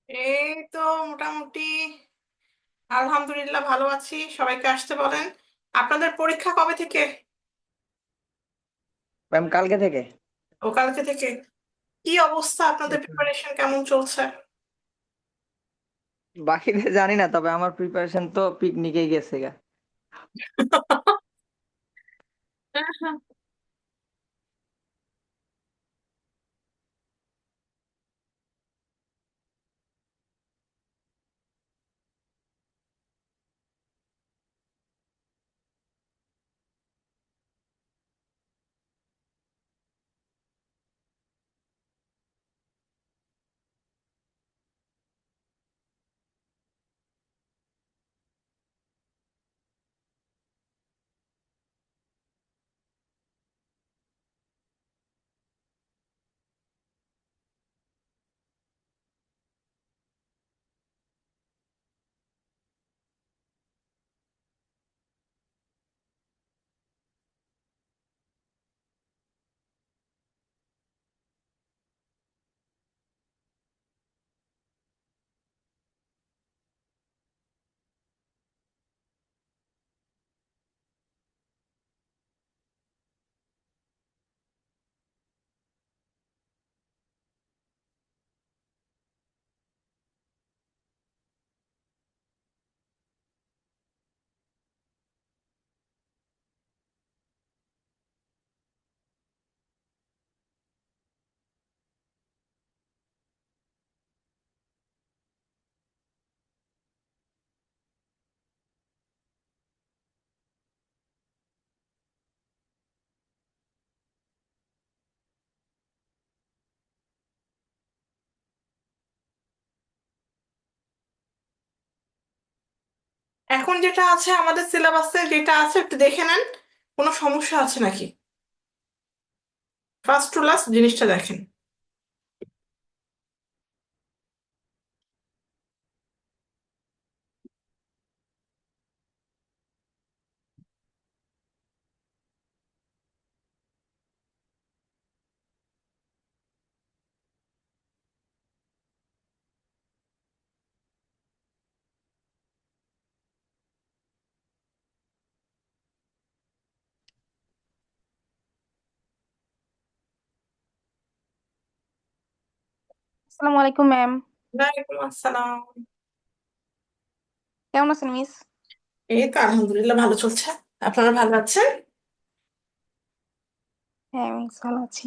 এই তো মোটামুটি আলহামদুলিল্লাহ ভালো আছি। সবাইকে আসতে বলেন। আপনাদের পরীক্ষা কবে থেকে? ম্যাম কালকে থেকে। ও, কালকে থেকে। কি অবস্থা, আপনাদের প্রিপারেশন কেমন চলছে? বাকিদের জানি না, তবে আমার প্রিপারেশন তো পিকনিকেই গেছে গা। এখন যেটা আছে আমাদের সিলেবাসে, যেটা আছে একটু দেখে নেন। কোনো সমস্যা আছে নাকি? ফার্স্ট টু লাস্ট জিনিসটা দেখেন। আসসালামু আলাইকুম ম্যাম। ওয়ালাইকুম আসসালাম। কেমন আছেন মিস? এই তো আলহামদুলিল্লাহ ভালো চলছে। আপনারা ভালো আছেন? হ্যাঁ মিস, ভালো আছি।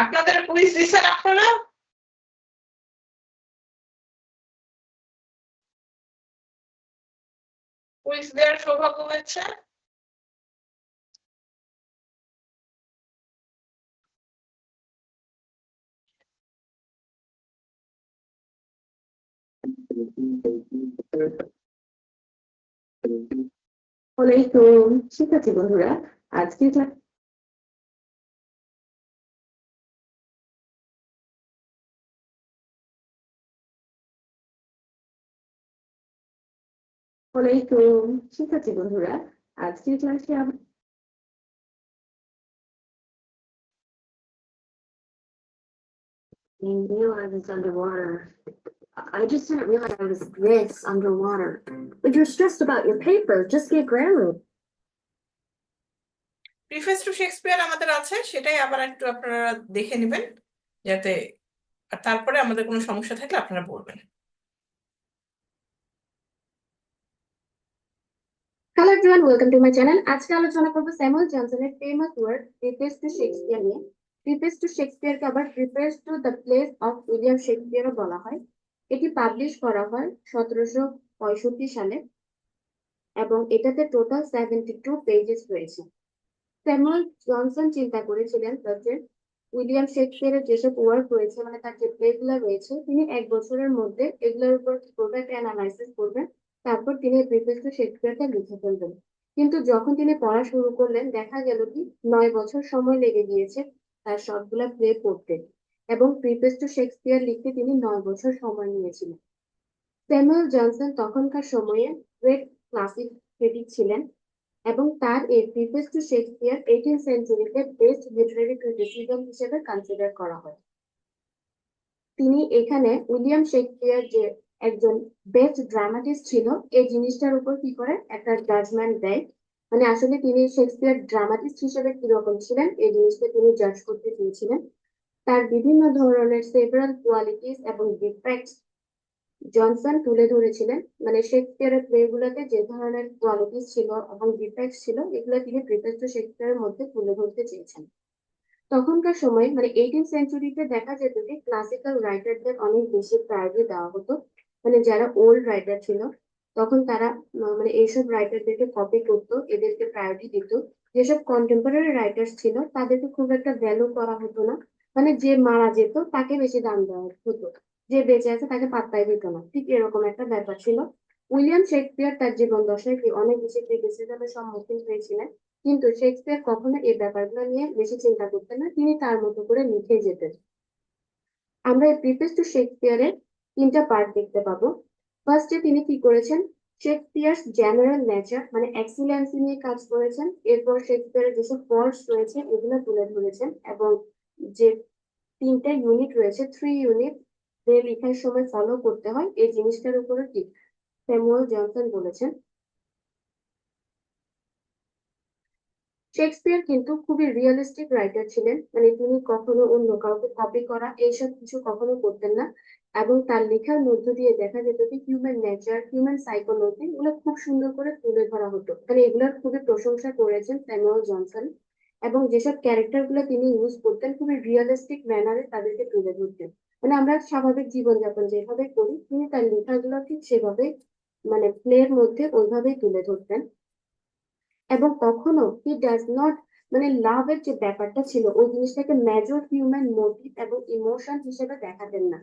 আপনাদের কুইজ দিচ্ছেন আপনারা? কুইজ দেওয়ার সৌভাগ্য হয়েছে? ওয়ালাইকুম। ঠিক আছে বন্ধুরা, আজকে ওয়ালাইকুম। ঠিক আছে বন্ধুরা, আজকের ক্লাসে I knew I was underwater. I just didn't realize I was this underwater. But you're stressed about your paper. Just get grammar. Preface to Shakespeare আমাদের আছে, সেটাই আবার একটু আপনারা দেখে নেবেন যাতে, আর তারপরে আমাদের কোনো সমস্যা থাকলে আপনারা বলবেন। Hello everyone, welcome to my channel. আজকে আলোচনা করব স্যামুয়েল জনসনের famous work preface to Shakespeare নিয়ে। প্রিফেস টু শেক্সপিয়ারকে আবার preface to the plays of William শেক্সপিয়ারও বলা হয়। এটি পাবলিশ করা হয় 1765 সালে এবং এটাতে টোটাল 72 পেজেস রয়েছে। স্যামুয়েল জনসন চিন্তা করেছিলেন যে উইলিয়াম শেক্সপিয়ারের যেসব ওয়ার্ক রয়েছে, মানে তার যে প্লেগুলো রয়েছে, তিনি 1 বছরের মধ্যে এগুলোর উপর কি করবেন, একটা অ্যানালাইসিস করবেন, তারপর তিনি প্রিফেস টু শেক্সপিয়ারটা লিখে ফেলবেন। কিন্তু যখন তিনি পড়া শুরু করলেন, দেখা গেল কি 9 বছর সময় লেগে গিয়েছে তার সবগুলা প্লে পড়তে, এবং প্রিফেস টু শেক্সপিয়ার লিখতে তিনি 9 বছর সময় নিয়েছিলেন। স্যামুয়েল জনসন তখনকার সময়ে গ্রেট ক্লাসিক ক্রিটিক ছিলেন এবং তার এই প্রিফেস টু শেক্সপিয়ার 18th সেঞ্চুরিতে বেস্ট লিটারেরি ক্রিটিসিজম হিসেবে কনসিডার করা হয়। তিনি এখানে উইলিয়াম শেক্সপিয়ার যে একজন বেস্ট ড্রামাটিস্ট ছিল এই জিনিসটার উপর কি করে একটা জাজমেন্ট দেয়, মানে আসলে তিনি শেক্সপিয়ার ড্রামাটিস্ট হিসেবে কিরকম ছিলেন এই জিনিসটা তিনি জাজ করতে চেয়েছিলেন। তার বিভিন্ন ধরনের সেভারাল কোয়ালিটিস এবং ডিফেক্টস জনসন তুলে ধরেছিলেন, মানে শেক্সপিয়ারের প্লেগুলোতে যে ধরনের কোয়ালিটিস ছিল এবং ডিফেক্টস ছিল এগুলো তিনি প্রিফেস টু শেক্সপিয়ারের মধ্যে তুলে ধরতে চেয়েছেন। তখনকার সময় মানে 18th সেঞ্চুরিতে দেখা যেত যে ক্লাসিক্যাল রাইটারদের অনেক বেশি প্রায়োরিটি দেওয়া হতো, মানে যারা ওল্ড রাইটার ছিল তখন তারা মানে এইসব রাইটারদেরকে কপি করতো, এদেরকে প্রায়োরিটি দিত। যেসব কন্টেম্পোরারি রাইটার্স ছিল তাদেরকে খুব একটা ভ্যালু করা হতো না, মানে যে মারা যেত তাকে বেশি দাম দেওয়া হতো, যে বেঁচে আছে তাকে পাত্তাই দিত না, ঠিক এরকম একটা ব্যাপার ছিল। উইলিয়াম শেক্সপিয়ার তার জীবন দশায় অনেক বেশি ক্রিটিসিজমের সম্মুখীন হয়েছিলেন, কিন্তু শেক্সপিয়ার কখনো এই ব্যাপারগুলো নিয়ে বেশি চিন্তা করতেন না, তিনি তার মতো করে লিখে যেতেন। আমরা এই প্রিফেস টু শেক্সপিয়ারের 3টা পার্ট দেখতে পাবো। ফার্স্টে তিনি কি করেছেন, শেক্সপিয়ার্স জেনারেল নেচার মানে এক্সিলেন্সি নিয়ে কাজ করেছেন, এরপর শেক্সপিয়ারের যেসব ফল্টস রয়েছে এগুলো তুলে ধরেছেন, এবং যে 3টা ইউনিট রয়েছে, 3 ইউনিট যে লেখার সময় ফলো করতে হয় এই জিনিসটার উপরে কি স্যামুয়েল জনসন বলেছেন। শেক্সপিয়ার কিন্তু খুবই রিয়েলিস্টিক রাইটার ছিলেন, মানে তিনি কখনো অন্য কাউকে কপি করা এইসব কিছু কখনো করতেন না, এবং তার লেখার মধ্য দিয়ে দেখা যেত যে হিউম্যান নেচার, হিউম্যান সাইকোলজি এগুলো খুব সুন্দর করে তুলে ধরা হতো, মানে এগুলোর খুবই প্রশংসা করেছেন স্যামুয়েল জনসন। এবং যেসব ক্যারেক্টার গুলো তিনি ইউজ করতেন খুবই রিয়েলিস্টিক ম্যানারে তাদেরকে তুলে ধরতেন, মানে আমরা স্বাভাবিক জীবনযাপন যেভাবে করি তিনি তার লেখাগুলো ঠিক সেভাবে মানে প্লের মধ্যে ওইভাবেই তুলে ধরতেন। এবং কখনো হি ডাজ নট মানে লাভের যে ব্যাপারটা ছিল ওই জিনিসটাকে মেজর হিউম্যান মোটিভ এবং ইমোশন হিসেবে দেখাতেন না।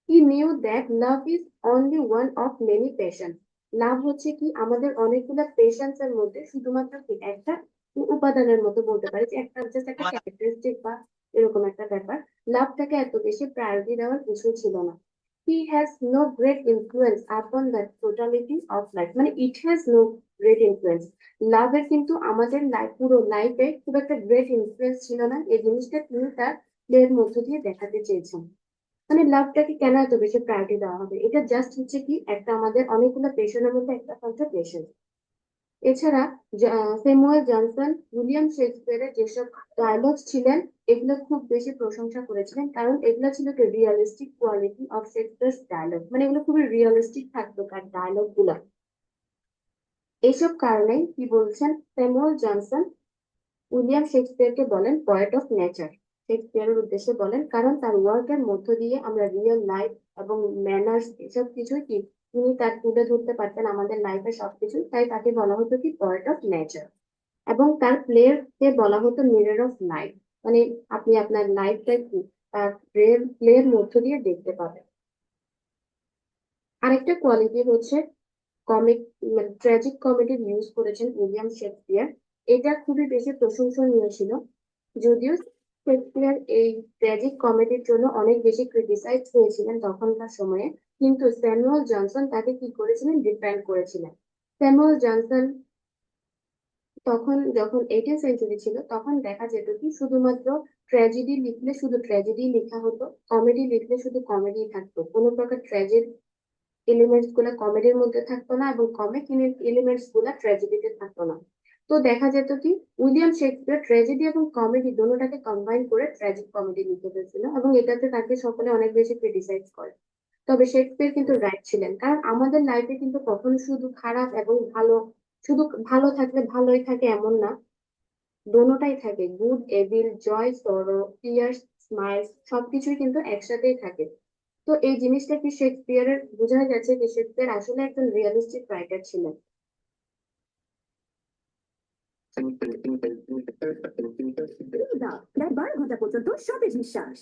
He knew that love is only one of many passions. Love হচ্ছে কি আমাদের অনেকগুলো পেশেন্স এর মধ্যে শুধুমাত্র কি একটা উপাদানের মতো বলতে পারি, যে একটা জাস্ট একটা ক্যারেক্টারিস্টিক বা এরকম একটা ব্যাপার। লাভটাকে এত বেশি প্রায়োরিটি দেওয়ার কিছু ছিল না। He has no great influence upon the totality of life, মানে it has no great influence. লাভের কিন্তু আমাদের পুরো লাইফে খুব একটা গ্রেট ইনফ্লুয়েন্স ছিল না, এই জিনিসটা তিনি তার প্লের মধ্য দিয়ে দেখাতে চেয়েছেন। মানে লাভটাকে কেন এত বেশি প্রায়োরিটি দেওয়া হবে, এটা জাস্ট হচ্ছে কি একটা আমাদের অনেকগুলো পেশনের মধ্যে একটা হচ্ছে পেশন। এছাড়া স্যামুয়েল জনসন উইলিয়াম শেক্সপিয়ারের যেসব ডায়লগ ছিলেন এগুলো খুব বেশি প্রশংসা করেছিলেন, কারণ এগুলো ছিল realistic quality of Shakespeare dialogue, মানে এগুলো খুবই রিয়েলিস্টিক থাকতো তার ডায়লগ গুলা। এইসব কারণে কি বলছেন স্যামুয়েল জনসন উইলিয়াম শেক্সপিয়ারকে বলেন পয়েট অফ নেচার। শেক্সপিয়ারের উদ্দেশ্যে বলেন, কারণ তার ওয়ার্কের মধ্য দিয়ে আমরা রিয়েল লাইফ এবং ম্যানার্স এসব কিছুই কি তিনি তার তুলে ধরতে পারতেন আমাদের লাইফের সবকিছু, তাই তাকে বলা হতো কি পয়েট অফ নেচার। এবং তার প্লের কে বলা হতো মিরর অফ লাইফ, মানে আপনি আপনার লাইফটা কি তার প্লের মধ্য দিয়ে দেখতে পাবেন। আরেকটা কোয়ালিটি হচ্ছে কমিক, মানে ট্র্যাজিক কমেডির ইউজ করেছেন উইলিয়াম শেক্সপিয়ার। এটা খুবই বেশি প্রশংসনীয় ছিল, যদিও শেক্সপিয়ার এই ট্র্যাজিক কমেডির জন্য অনেক বেশি ক্রিটিসাইজ হয়েছিলেন তখনকার সময়ে, কিন্তু স্যামুয়েল জনসন তাকে কি করেছিলেন, ডিফেন্ড করেছিলেন। স্যামুয়েল জনসন তখন যখন 18th সেঞ্চুরি ছিল তখন দেখা যেত কি শুধুমাত্র ট্র্যাজেডি লিখলে শুধু ট্র্যাজেডি লেখা হতো, কমেডি লিখলে শুধু কমেডি থাকতো, কোনো প্রকার ট্র্যাজেডি এলিমেন্টস গুলা কমেডির মধ্যে থাকতো না এবং কমিক এলিমেন্টস গুলা ট্র্যাজেডিতে থাকতো না। তো দেখা যেত কি উইলিয়াম শেক্সপিয়ার ট্র্যাজেডি এবং কমেডি দুটোটাকে কম্বাইন করে ট্র্যাজিক কমেডি লিখে ফেলছিল এবং এটাতে তাকে সকলে অনেক বেশি ক্রিটিসাইজ করে। তবে শেক্সপিয়ার কিন্তু রাইট ছিলেন, কারণ আমাদের লাইফে কিন্তু কখনো শুধু খারাপ এবং ভালো, শুধু ভালো থাকলে ভালোই থাকে এমন না, দোনোটাই থাকে, গুড এভিল, জয় সরো, টিয়ার্স স্মাইলস সবকিছুই কিন্তু একসাথেই থাকে। তো এই জিনিসটা কি শেক্সপিয়ারের বোঝা গেছে যে শেক্সপিয়ার আসলে একজন রিয়েলিস্টিক রাইটার ছিলেন। দাও প্রায় 12 ঘন্টা পর্যন্ত সতেজ নিঃশ্বাস।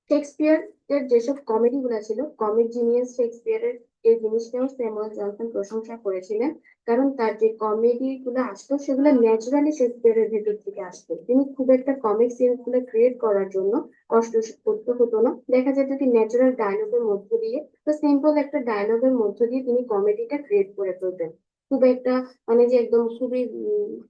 শেক্সপিয়ারের যেসব কমেডি গুলা ছিল, কমিক জিনিয়াস শেক্সপিয়ারের এই জিনিসটাও স্যামুয়েল জনসন প্রশংসা করেছিলেন, কারণ তার যে কমেডি গুলো আসতো সেগুলো ন্যাচারালি শেক্সপিয়ারের ভেতর থেকে আসতো। তিনি খুব একটা কমিক সিন গুলো ক্রিয়েট করার জন্য কষ্ট করতে হতো না, দেখা যেত কি ন্যাচারাল ডায়লগের মধ্য দিয়ে বা সিম্পল একটা ডায়লগের মধ্য দিয়ে তিনি কমেডিটা ক্রিয়েট করে ফেলতেন। খুব একটা মানে যে একদম খুবই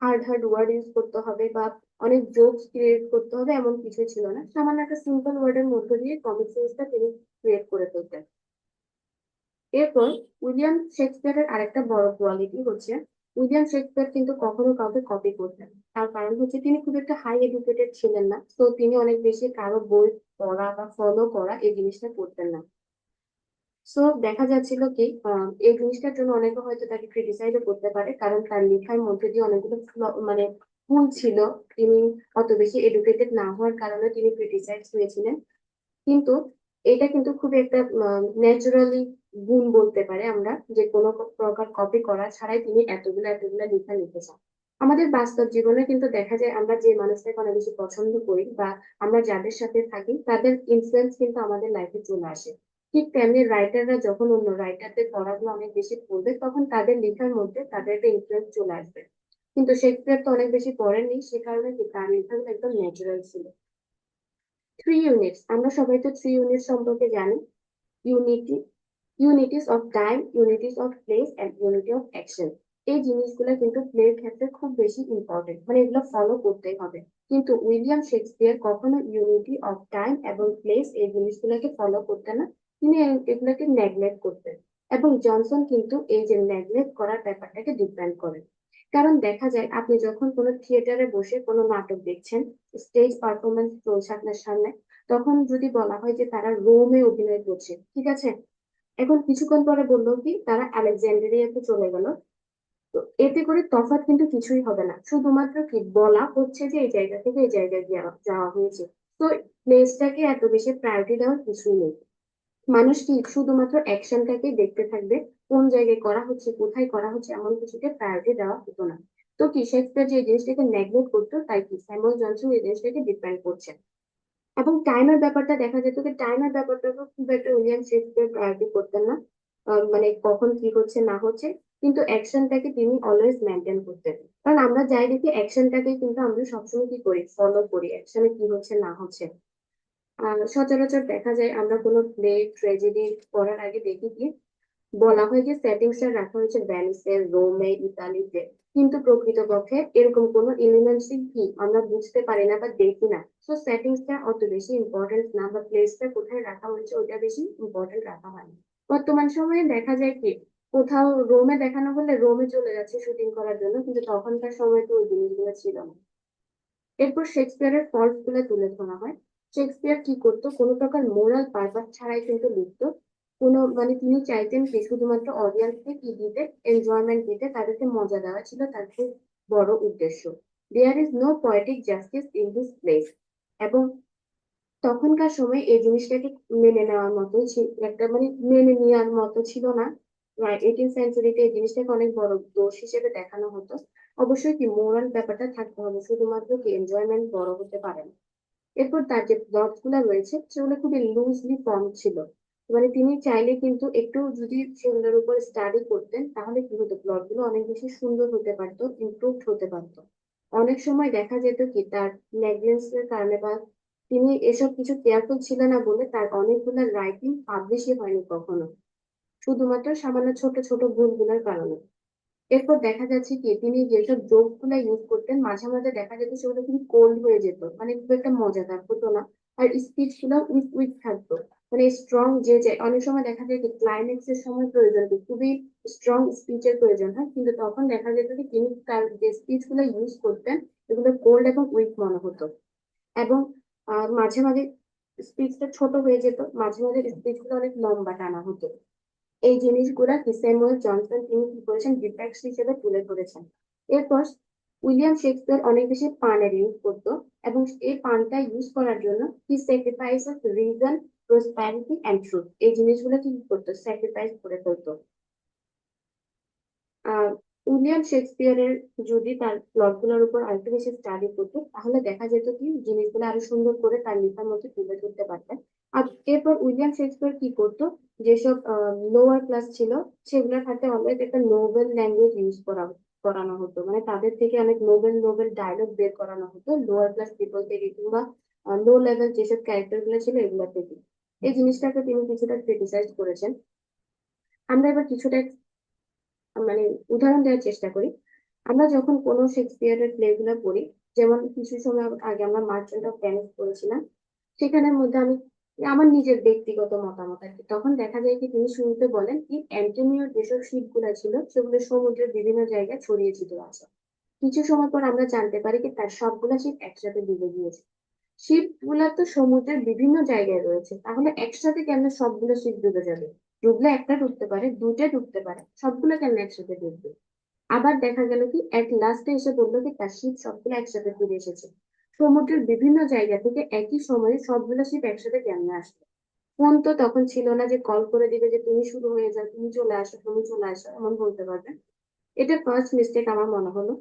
হার্ড হার্ড ওয়ার্ড ইউজ করতে হবে বা অনেক জোকস ক্রিয়েট করতে হবে এমন কিছু ছিল না, সামান্য একটা সিম্পল ওয়ার্ডের মধ্য দিয়ে কমিক সিরিজটা তিনি ক্রিয়েট করে ফেলতেন। এরপর উইলিয়াম শেক্সপিয়ারের আরেকটা বড় কোয়ালিটি হচ্ছে উইলিয়াম শেক্সপিয়ার কিন্তু কখনো কাউকে কপি করতেন না। তার কারণ হচ্ছে তিনি খুব একটা হাই এডুকেটেড ছিলেন না, তো তিনি অনেক বেশি কারো বই পড়া বা ফলো করা এই জিনিসটা করতেন না। সো দেখা যাচ্ছিল কি এই জিনিসটার জন্য অনেকে হয়তো তাকে ক্রিটিসাইজও করতে পারে, কারণ তার লেখার মধ্যে দিয়ে অনেকগুলো মানে ভুল ছিল, তিনি অত বেশি এডুকেটেড না হওয়ার কারণে তিনি ক্রিটিসাইজ হয়েছিলেন। কিন্তু এটা কিন্তু খুবই একটা ন্যাচারালি গুণ বলতে পারে আমরা, যে কোনো প্রকার কপি করা ছাড়াই তিনি এতগুলা এতগুলা লেখা লিখেছেন। আমাদের বাস্তব জীবনে কিন্তু দেখা যায় আমরা যে মানুষটাকে অনেক বেশি পছন্দ করি বা আমরা যাদের সাথে থাকি তাদের ইনফ্লুয়েন্স কিন্তু আমাদের লাইফে চলে আসে। ঠিক তেমনি রাইটাররা যখন অন্য রাইটারদের পড়াগুলো অনেক বেশি পড়বে তখন তাদের লেখার মধ্যে তাদের একটা ইনফ্লুয়েন্স চলে আসবে। কিন্তু শেক্সপিয়ার তো অনেক বেশি পড়েননি, সে কারণে কি তার লেখাগুলো একদম ন্যাচারাল ছিল। থ্রি ইউনিটস, আমরা সবাই তো থ্রি ইউনিট সম্পর্কে জানি। Unity, unities of time, unities of place and unity of action. এই জিনিসগুলো কিন্তু প্লের ক্ষেত্রে খুব বেশি ইম্পর্টেন্ট, মানে এগুলো ফলো করতেই হবে। কিন্তু উইলিয়াম শেক্সপিয়ার কখনো ইউনিটি অফ টাইম এবং প্লেস এই জিনিসগুলোকে ফলো করতেন না, তিনি এগুলোকে নেগলেক্ট করতেন। এবং জনসন কিন্তু এই যে নেগলেক্ট করার ব্যাপারটাকে ডিফেন্ড করেন। কারণ দেখা যায় আপনি যখন কোনো থিয়েটারে বসে কোনো নাটক দেখছেন, স্টেজ পারফরমেন্স চলছে আপনার সামনে, তখন যদি বলা হয় যে তারা রোমে অভিনয় করছে, ঠিক আছে, এখন কিছুক্ষণ পরে বললো কি তারা আলেকজান্ড্রিয়াতে চলে গেল, তো এতে করে তফাৎ কিন্তু কিছুই হবে না, শুধুমাত্র কি বলা হচ্ছে যে এই জায়গা থেকে এই জায়গায় যাওয়া হয়েছে। তো প্লেসটাকে এত বেশি প্রায়োরিটি দেওয়ার কিছুই নেই। মানুষ কি শুধুমাত্র অ্যাকশনটাকেই দেখতে থাকবে, কোন জায়গায় করা হচ্ছে কোথায় করা হচ্ছে এমন কিছুকে প্রায়োরিটি দেওয়া হতো না। তো কি শেক্সপিয়ার যে এই জিনিসটাকে নেগলেক্ট করতো, তাই কি স্যামুয়েল জনসন এই জিনিসটাকে ডিপেন্ড করছে। এবং টাইমের ব্যাপারটা দেখা যেত যে টাইমের ব্যাপারটাকে খুব একটা উইলিয়াম শেক্সপিয়ার প্রায়োরিটি করতেন না, মানে কখন কি হচ্ছে না হচ্ছে, কিন্তু অ্যাকশনটাকে তিনি অলওয়েজ মেনটেন করতেন। কারণ আমরা যাই দেখি অ্যাকশনটাকে কিন্তু আমরা সবসময় কি করি, ফলো করি, অ্যাকশনে কি হচ্ছে না হচ্ছে। সচরাচর দেখা যায় আমরা কোনো প্লে ট্র্যাজেডি পড়ার আগে দেখি কি বলা হয় যে সেটিংসটা রাখা হয়েছে ভ্যানিসে, রোমে, ইতালিতে, কিন্তু প্রকৃতপক্ষে এরকম কোনো এলিমেন্টসই কি আমরা বুঝতে পারি না বা দেখি না। তো সেটিংসটা অত বেশি ইম্পর্টেন্ট না, বা প্লেসটা কোথায় রাখা হয়েছে ওটা বেশি ইম্পর্টেন্ট রাখা হয় না। বর্তমান সময়ে দেখা যায় কি কোথাও রোমে দেখানো হলে রোমে চলে যাচ্ছে শুটিং করার জন্য, কিন্তু তখনকার সময় তো ওই জিনিসগুলো ছিল না। এরপর শেক্সপিয়ারের ফল্ট গুলো তুলে ধরা হয়। শেক্সপিয়ার কি করতো, কোনো প্রকার মোরাল পারপাস ছাড়াই কিন্তু লিখতো। কোনো মানে তিনি চাইতেন কি শুধুমাত্র অডিয়েন্সকে কি দিতে, এনজয়মেন্ট দিতে, তাদেরকে মজা দেওয়া ছিল তার খুব বড় উদ্দেশ্য। There is no poetic justice in this place. এবং তখনকার সময় এই জিনিসটাকে মেনে নেওয়ার মতো একটা মানে মেনে নেওয়ার মতো ছিল না। 18th সেঞ্চুরিতে এই জিনিসটাকে অনেক বড় দোষ হিসেবে দেখানো হতো। অবশ্যই কি মোরাল ব্যাপারটা থাকতে হবে, শুধুমাত্র কি এনজয়মেন্ট বড় হতে পারে না। এরপর তার যে প্লট গুলা রয়েছে সেগুলো খুবই লুজলি ফর্ম ছিল। মানে তিনি চাইলে কিন্তু একটু যদি সেগুলোর উপর স্টাডি করতেন তাহলে কি হতো, প্লট গুলো অনেক বেশি সুন্দর হতে পারতো, ইমপ্রুভড হতে পারতো। অনেক সময় দেখা যেত কি তার নেগলিজেন্স এর কারণে বা তিনি এসব কিছু কেয়ারফুল ছিল না বলে তার অনেকগুলো রাইটিং পাবলিশই হয়নি কখনো, শুধুমাত্র সামান্য ছোট ছোট ভুলগুলোর কারণে। এরপর দেখা যাচ্ছে কি তিনি যেসব জোক গুলা ইউজ করতেন মাঝে মাঝে দেখা যেত সেগুলো খুবই কোল্ড হয়ে যেত, মানে খুব একটা মজাদার হতো না। আর স্পিচ গুলো উইক উইক থাকতো, মানে স্ট্রং যে অনেক সময় দেখা যায় কি ক্লাইম্যাক্স এর সময় প্রয়োজন কি খুবই স্ট্রং স্পিচের প্রয়োজন হয়, কিন্তু তখন দেখা যেত কি তিনি তার যে স্পিচ গুলো ইউজ করতেন এগুলো কোল্ড এবং উইক মনে হতো। এবং মাঝে মাঝে স্পিচটা ছোট হয়ে যেত, মাঝে মাঝে স্পিচ গুলো অনেক লম্বা টানা হতো। এই জিনিসগুলা কি স্যামুয়েল জনসন তিনি কি করেছেন ডিফেক্টস হিসেবে তুলে ধরেছেন। এরপর উইলিয়াম শেক্সপিয়ার অনেক বেশি পানের ইউজ করতো, এবং এই পানটা ইউজ করার জন্য he sacrifices reason, prosperity and truth, এই জিনিসগুলো কি করতো, স্যাক্রিফাইস করে ফেলতো। আহ উইলিয়াম শেক্সপিয়ারের যদি তার প্লট গুলোর উপর আরেকটু বেশি স্টাডি করতো তাহলে দেখা যেত কি জিনিসগুলো আরো সুন্দর করে তার লেখার মধ্যে তুলে ধরতে পারতেন। আর এরপর উইলিয়াম শেক্সপিয়ার কি করতো, যেসব লোয়ার ক্লাস ছিল সেগুলোর হাতে অলওয়েজ একটা নোবেল ল্যাঙ্গুয়েজ ইউজ করানো হতো, মানে তাদের থেকে অনেক নোবেল নোবেল ডায়লগ বের করানো হতো লোয়ার ক্লাস পিপল থেকে, কিংবা লো লেভেল যেসব ক্যারেক্টার গুলো ছিল এগুলো থেকে। এই জিনিসটাকে তিনি কিছুটা ক্রিটিসাইজ করেছেন। আমরা এবার কিছুটা মানে উদাহরণ দেওয়ার চেষ্টা করি। আমরা যখন কোনো শেক্সপিয়ারের প্লে গুলো পড়ি, যেমন কিছু সময় আগে আমরা মার্চেন্ট অফ ভেনিস পড়েছিলাম, সেখানের মধ্যে আমি আমার নিজের ব্যক্তিগত মতামত আর কি, তখন দেখা যায় কি তিনি শুরুতে বলেন কি অ্যান্টোনিওর যেসব শিপ গুলা ছিল সেগুলো সমুদ্রের বিভিন্ন জায়গায় ছড়িয়ে ছিটিয়ে আছে। কিছু সময় পর আমরা জানতে পারি কি তার সবগুলা শিপ একসাথে ডুবে গিয়েছে। শিপ গুলা তো সমুদ্রের বিভিন্ন জায়গায় রয়েছে, তাহলে একসাথে কেন সবগুলো শিপ ডুবে যাবে? ডুবলে একটা ডুবতে পারে, দুইটা ডুবতে পারে, সবগুলো কেন একসাথে ডুববে? আবার দেখা গেল কি এক লাস্টে এসে বললো কি তার শিপ সবগুলো একসাথে ফিরে এসেছে। সমুদ্রের বিভিন্ন জায়গা থেকে একই সময়ে সবগুলো শিপ একসাথে কেমনে আসবে? ফোন তো তখন ছিল না যে কল করে দিবে যে তুমি শুরু হয়ে যাও, তুমি চলে আসো, তুমি চলে আসো, এমন বলতে পারবে। এটা ফার্স্ট মিস্টেক আমার মনে হলো।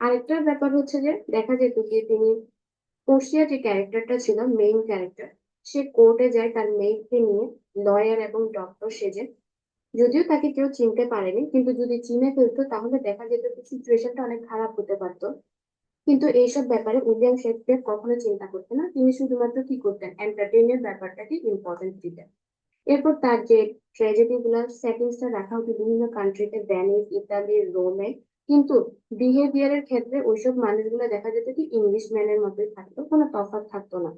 আরেকটা ব্যাপার হচ্ছে যে দেখা যেত যে তিনি পোর্সিয়া যে ক্যারেক্টারটা ছিল মেইন ক্যারেক্টার, সে কোর্টে যায় তার মেয়েকে নিয়ে, লয়ার এবং ডক্টর সেজে। যদিও তাকে কেউ চিনতে পারেনি, কিন্তু যদি চিনে ফেলতো তাহলে দেখা যেত কি সিচুয়েশনটা অনেক খারাপ হতে পারতো। কিন্তু এইসব ব্যাপারে উইলিয়াম শেক্সপিয়ার কখনো চিন্তা করতেন না, তিনি শুধুমাত্র কি করতেন, এন্টারটেইনের ব্যাপারটাকে ইম্পর্টেন্স দিতেন। এরপর তার যে ট্র্যাজেডি গুলার সেটিংসটা রাখা হতো বিভিন্ন কান্ট্রিতে, ভেনিস, ইতালি, রোমে, কিন্তু বিহেভিয়ারের ক্ষেত্রে ওইসব মানুষগুলো দেখা যেত কি ইংলিশম্যানের মতোই থাকতো, কোনো তফাৎ থাকতো না।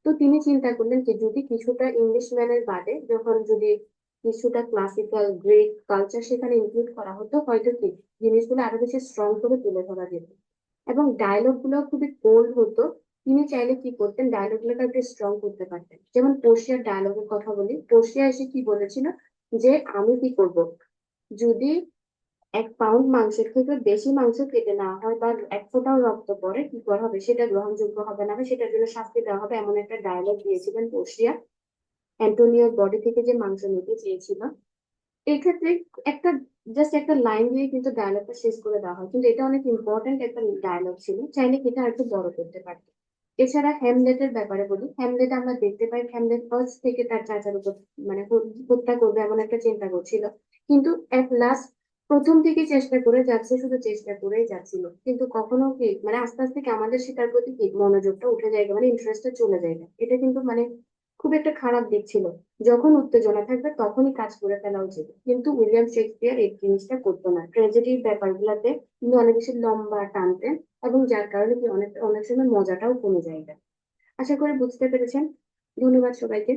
তো তিনি চিন্তা করলেন যে যদি কিছুটা ইংলিশম্যানের বাদে যখন যদি কিছুটা ক্লাসিক্যাল গ্রিক কালচার সেখানে ইনক্লুড করা হতো, হয়তো কি জিনিসগুলো আরো বেশি স্ট্রং করে তুলে ধরা যেত। এবং ডায়লগ গুলো খুবই কোল্ড হতো। তিনি চাইলে কি করতেন, ডায়লগ গুলোকে একটু স্ট্রং করতে পারতেন। যেমন পোর্শিয়ার ডায়লগের কথা বলি, পোর্শিয়া এসে কি বলেছিল যে আমি কি করব, যদি 1 পাউন্ড মাংসের থেকে বেশি মাংস কেটে নেওয়া হয় বা এক ফোঁটাও রক্ত পড়ে কি করা হবে, সেটা গ্রহণযোগ্য হবে না, সেটার জন্য শাস্তি দেওয়া হবে, এমন একটা ডায়লগ দিয়েছিলেন পোর্শিয়া অ্যান্টোনিওর বডি থেকে যে মাংস নিতে চেয়েছিল। এই ক্ষেত্রে একটা জাস্ট একটা লাইন দিয়ে কিন্তু ডায়লগটা শেষ করে দেওয়া হয়, কিন্তু এটা অনেক ইম্পর্টেন্ট একটা ডায়লগ ছিল, চাইলে এটা আর একটু বড় করতে পারতো। এছাড়া হ্যামলেটের ব্যাপারে বলি, হ্যামলেট আমরা দেখতে পাই হ্যামলেট ফার্স্ট থেকে তার চাচার উপর মানে হত্যা করবে এমন একটা চিন্তা করছিল, কিন্তু এট লাস্ট প্রথম থেকে চেষ্টা করে যাচ্ছে, শুধু চেষ্টা করেই যাচ্ছিল, কিন্তু কখনো কি মানে আস্তে আস্তে কি আমাদের সেটার প্রতি কি মনোযোগটা উঠে যায়, মানে ইন্টারেস্টটা চলে যায়। এটা কিন্তু মানে খুব একটা খারাপ দিক ছিল। যখন উত্তেজনা থাকবে তখনই কাজ করে ফেলা উচিত, কিন্তু উইলিয়াম শেক্সপিয়ার এই জিনিসটা করতো না, ট্র্যাজেডির ব্যাপারগুলোতে তিনি অনেক বেশি লম্বা টানতেন, এবং যার কারণে কি অনেক অনেক সময় মজাটাও কমে যায়। আশা করি বুঝতে পেরেছেন। ধন্যবাদ সবাইকে।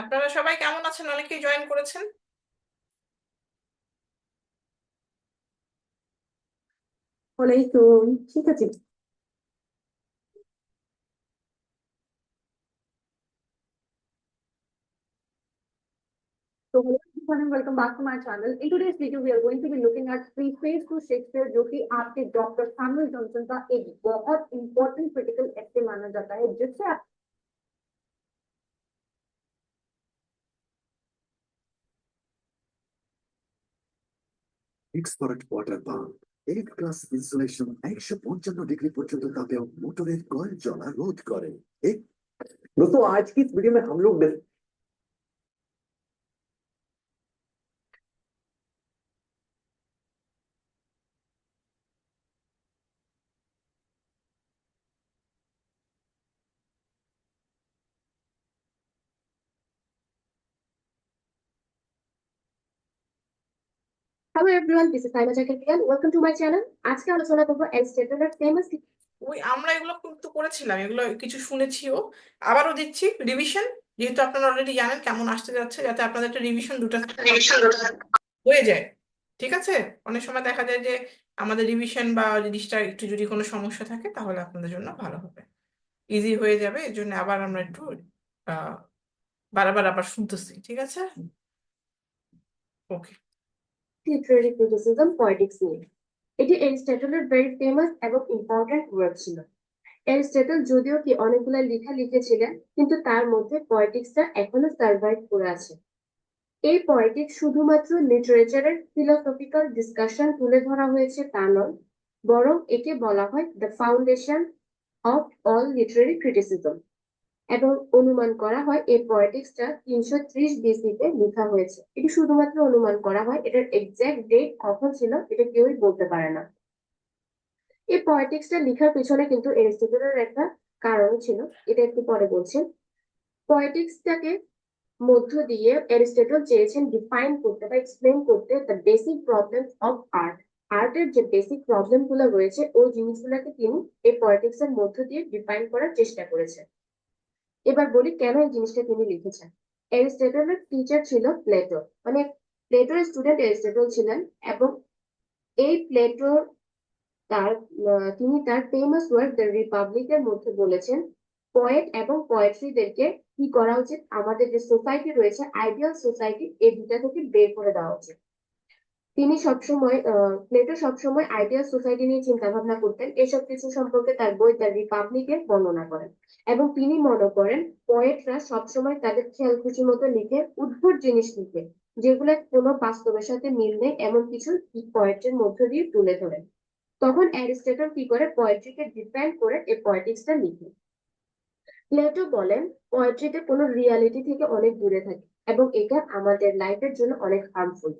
আপনারা সবাই কেমন আছেন? অনেকেই জয়েন করেছেন। ওয়ালাইকুম, ঠিক আছে। So hello everyone and welcome back to my channel. In today's video, we are going to be looking at preface to Shakespeare, जो कि आपके डॉक्टर सैमुअल जॉनसन का एक बहुत इंपॉर्टेंट क्रिटिकल एस्से माना जाता है, जिससे आप এক্সপার্ট ওয়াটার পাম্প এক ক্লাস ইনসুলেশন 155 ডিগ্রি পর্যন্ত তাপেও মোটরের কয়েল জ্বলা রোধ করে। दोस्तों आज की इस वीडियो में हम लोग Hello everyone, this is Saima Jakarian. Welcome to my channel. আজকে আলোচনা করব অ্যারিস্টটলের ফেমাস আমরা এগুলো কিন্তু করেছিলাম, এগুলো কিছু শুনেছিও, আবারও দিচ্ছি রিভিশন, যেহেতু আপনারা অলরেডি জানেন কেমন আসতে যাচ্ছে, যাতে আপনাদের একটা রিভিশন দুটো হয়ে যায়। ঠিক আছে, অনেক সময় দেখা যায় যে আমাদের রিভিশন বা জিনিসটা একটু যদি কোনো সমস্যা থাকে তাহলে আপনাদের জন্য ভালো হবে, ইজি হয়ে যাবে। এর জন্য আবার আমরা একটু আহ বারবার আবার শুনতেছি। ঠিক আছে, ওকে। লিটারেরি ক্রিটিসিজম পয়েটিক্স নিয়ে। এটি অ্যারিস্টটলের ভেরি ফেমাস এবং ইম্পর্টেন্ট ওয়ার্ক ছিল। অ্যারিস্টটল যদিও কি অনেকগুলো লেখা লিখেছিলেন, কিন্তু তার মধ্যে পয়েটিক্সটা এখনো সার্ভাইভ করে আছে। এই পয়েটিক্স শুধুমাত্র লিটারেচারের ফিলোসফিক্যাল ডিসকাশন তুলে ধরা হয়েছে তা নয়, বরং একে বলা হয় the foundation of all literary criticism. এবং অনুমান করা হয় এই পয়েটিক্সটা 330 বিসিতে লেখা হয়েছে। এটি শুধুমাত্র অনুমান করা হয়, এটার এক্সাক্ট ডেট কখন ছিল এটা কেউই বলতে পারে না। এই পয়েটিক্সটা লেখার পিছনে কিন্তু এরিস্টটলের একটা কারণ ছিল, এটা একটু পরে বলছি। পয়েটিক্সটাকে মধ্য দিয়ে এরিস্টটল চেয়েছেন ডিফাইন করতে বা এক্সপ্লেন করতে the basic problem of art. আর্টের যে বেসিক প্রবলেম গুলো রয়েছে ওই জিনিসগুলোকে তিনি এই পয়েটিক্স এর মধ্য দিয়ে ডিফাইন করার চেষ্টা করেছেন। এবার বলি কেন এই জিনিসটা তিনি লিখেছেন। এরিস্টটলের টিচার ছিল প্লেটো, মানে প্লেটোর স্টুডেন্ট এরিস্টটল ছিলেন। এবং এই প্লেটোর তিনি তার ফেমাস ওয়ার্ক দ্য রিপাবলিকের মধ্যে বলেছেন পয়েট এবং পোয়েট্রিদেরকে কি করা উচিত, আমাদের যে সোসাইটি রয়েছে আইডিয়াল সোসাইটি, এই দুটা থেকে বের করে দেওয়া উচিত। তিনি সবসময় প্লেটো সবসময় আইডিয়াল সোসাইটি নিয়ে চিন্তা ভাবনা করতেন। এসব কিছু সম্পর্কে তার বই দ্য রিপাবলিকে বর্ণনা করেন। এবং তিনি মনে করেন পোয়েটরা সবসময় তাদের খেয়াল খুশি মতো লিখে, উদ্ভট জিনিস লিখে, যেগুলো কোনো বাস্তবের সাথে মিল নেই এমন কিছু পোয়েট্রির মধ্য দিয়ে তুলে ধরেন। তখন অ্যারিস্টটল কি করে পোয়েট্রিকে ডিফেন্ড করে এই পয়েটিক্সটা লিখে। প্লেটো বলেন পোয়েট্রিতে কোনো রিয়ালিটি থেকে অনেক দূরে থাকে এবং এটা আমাদের লাইফের জন্য অনেক হার্মফুল।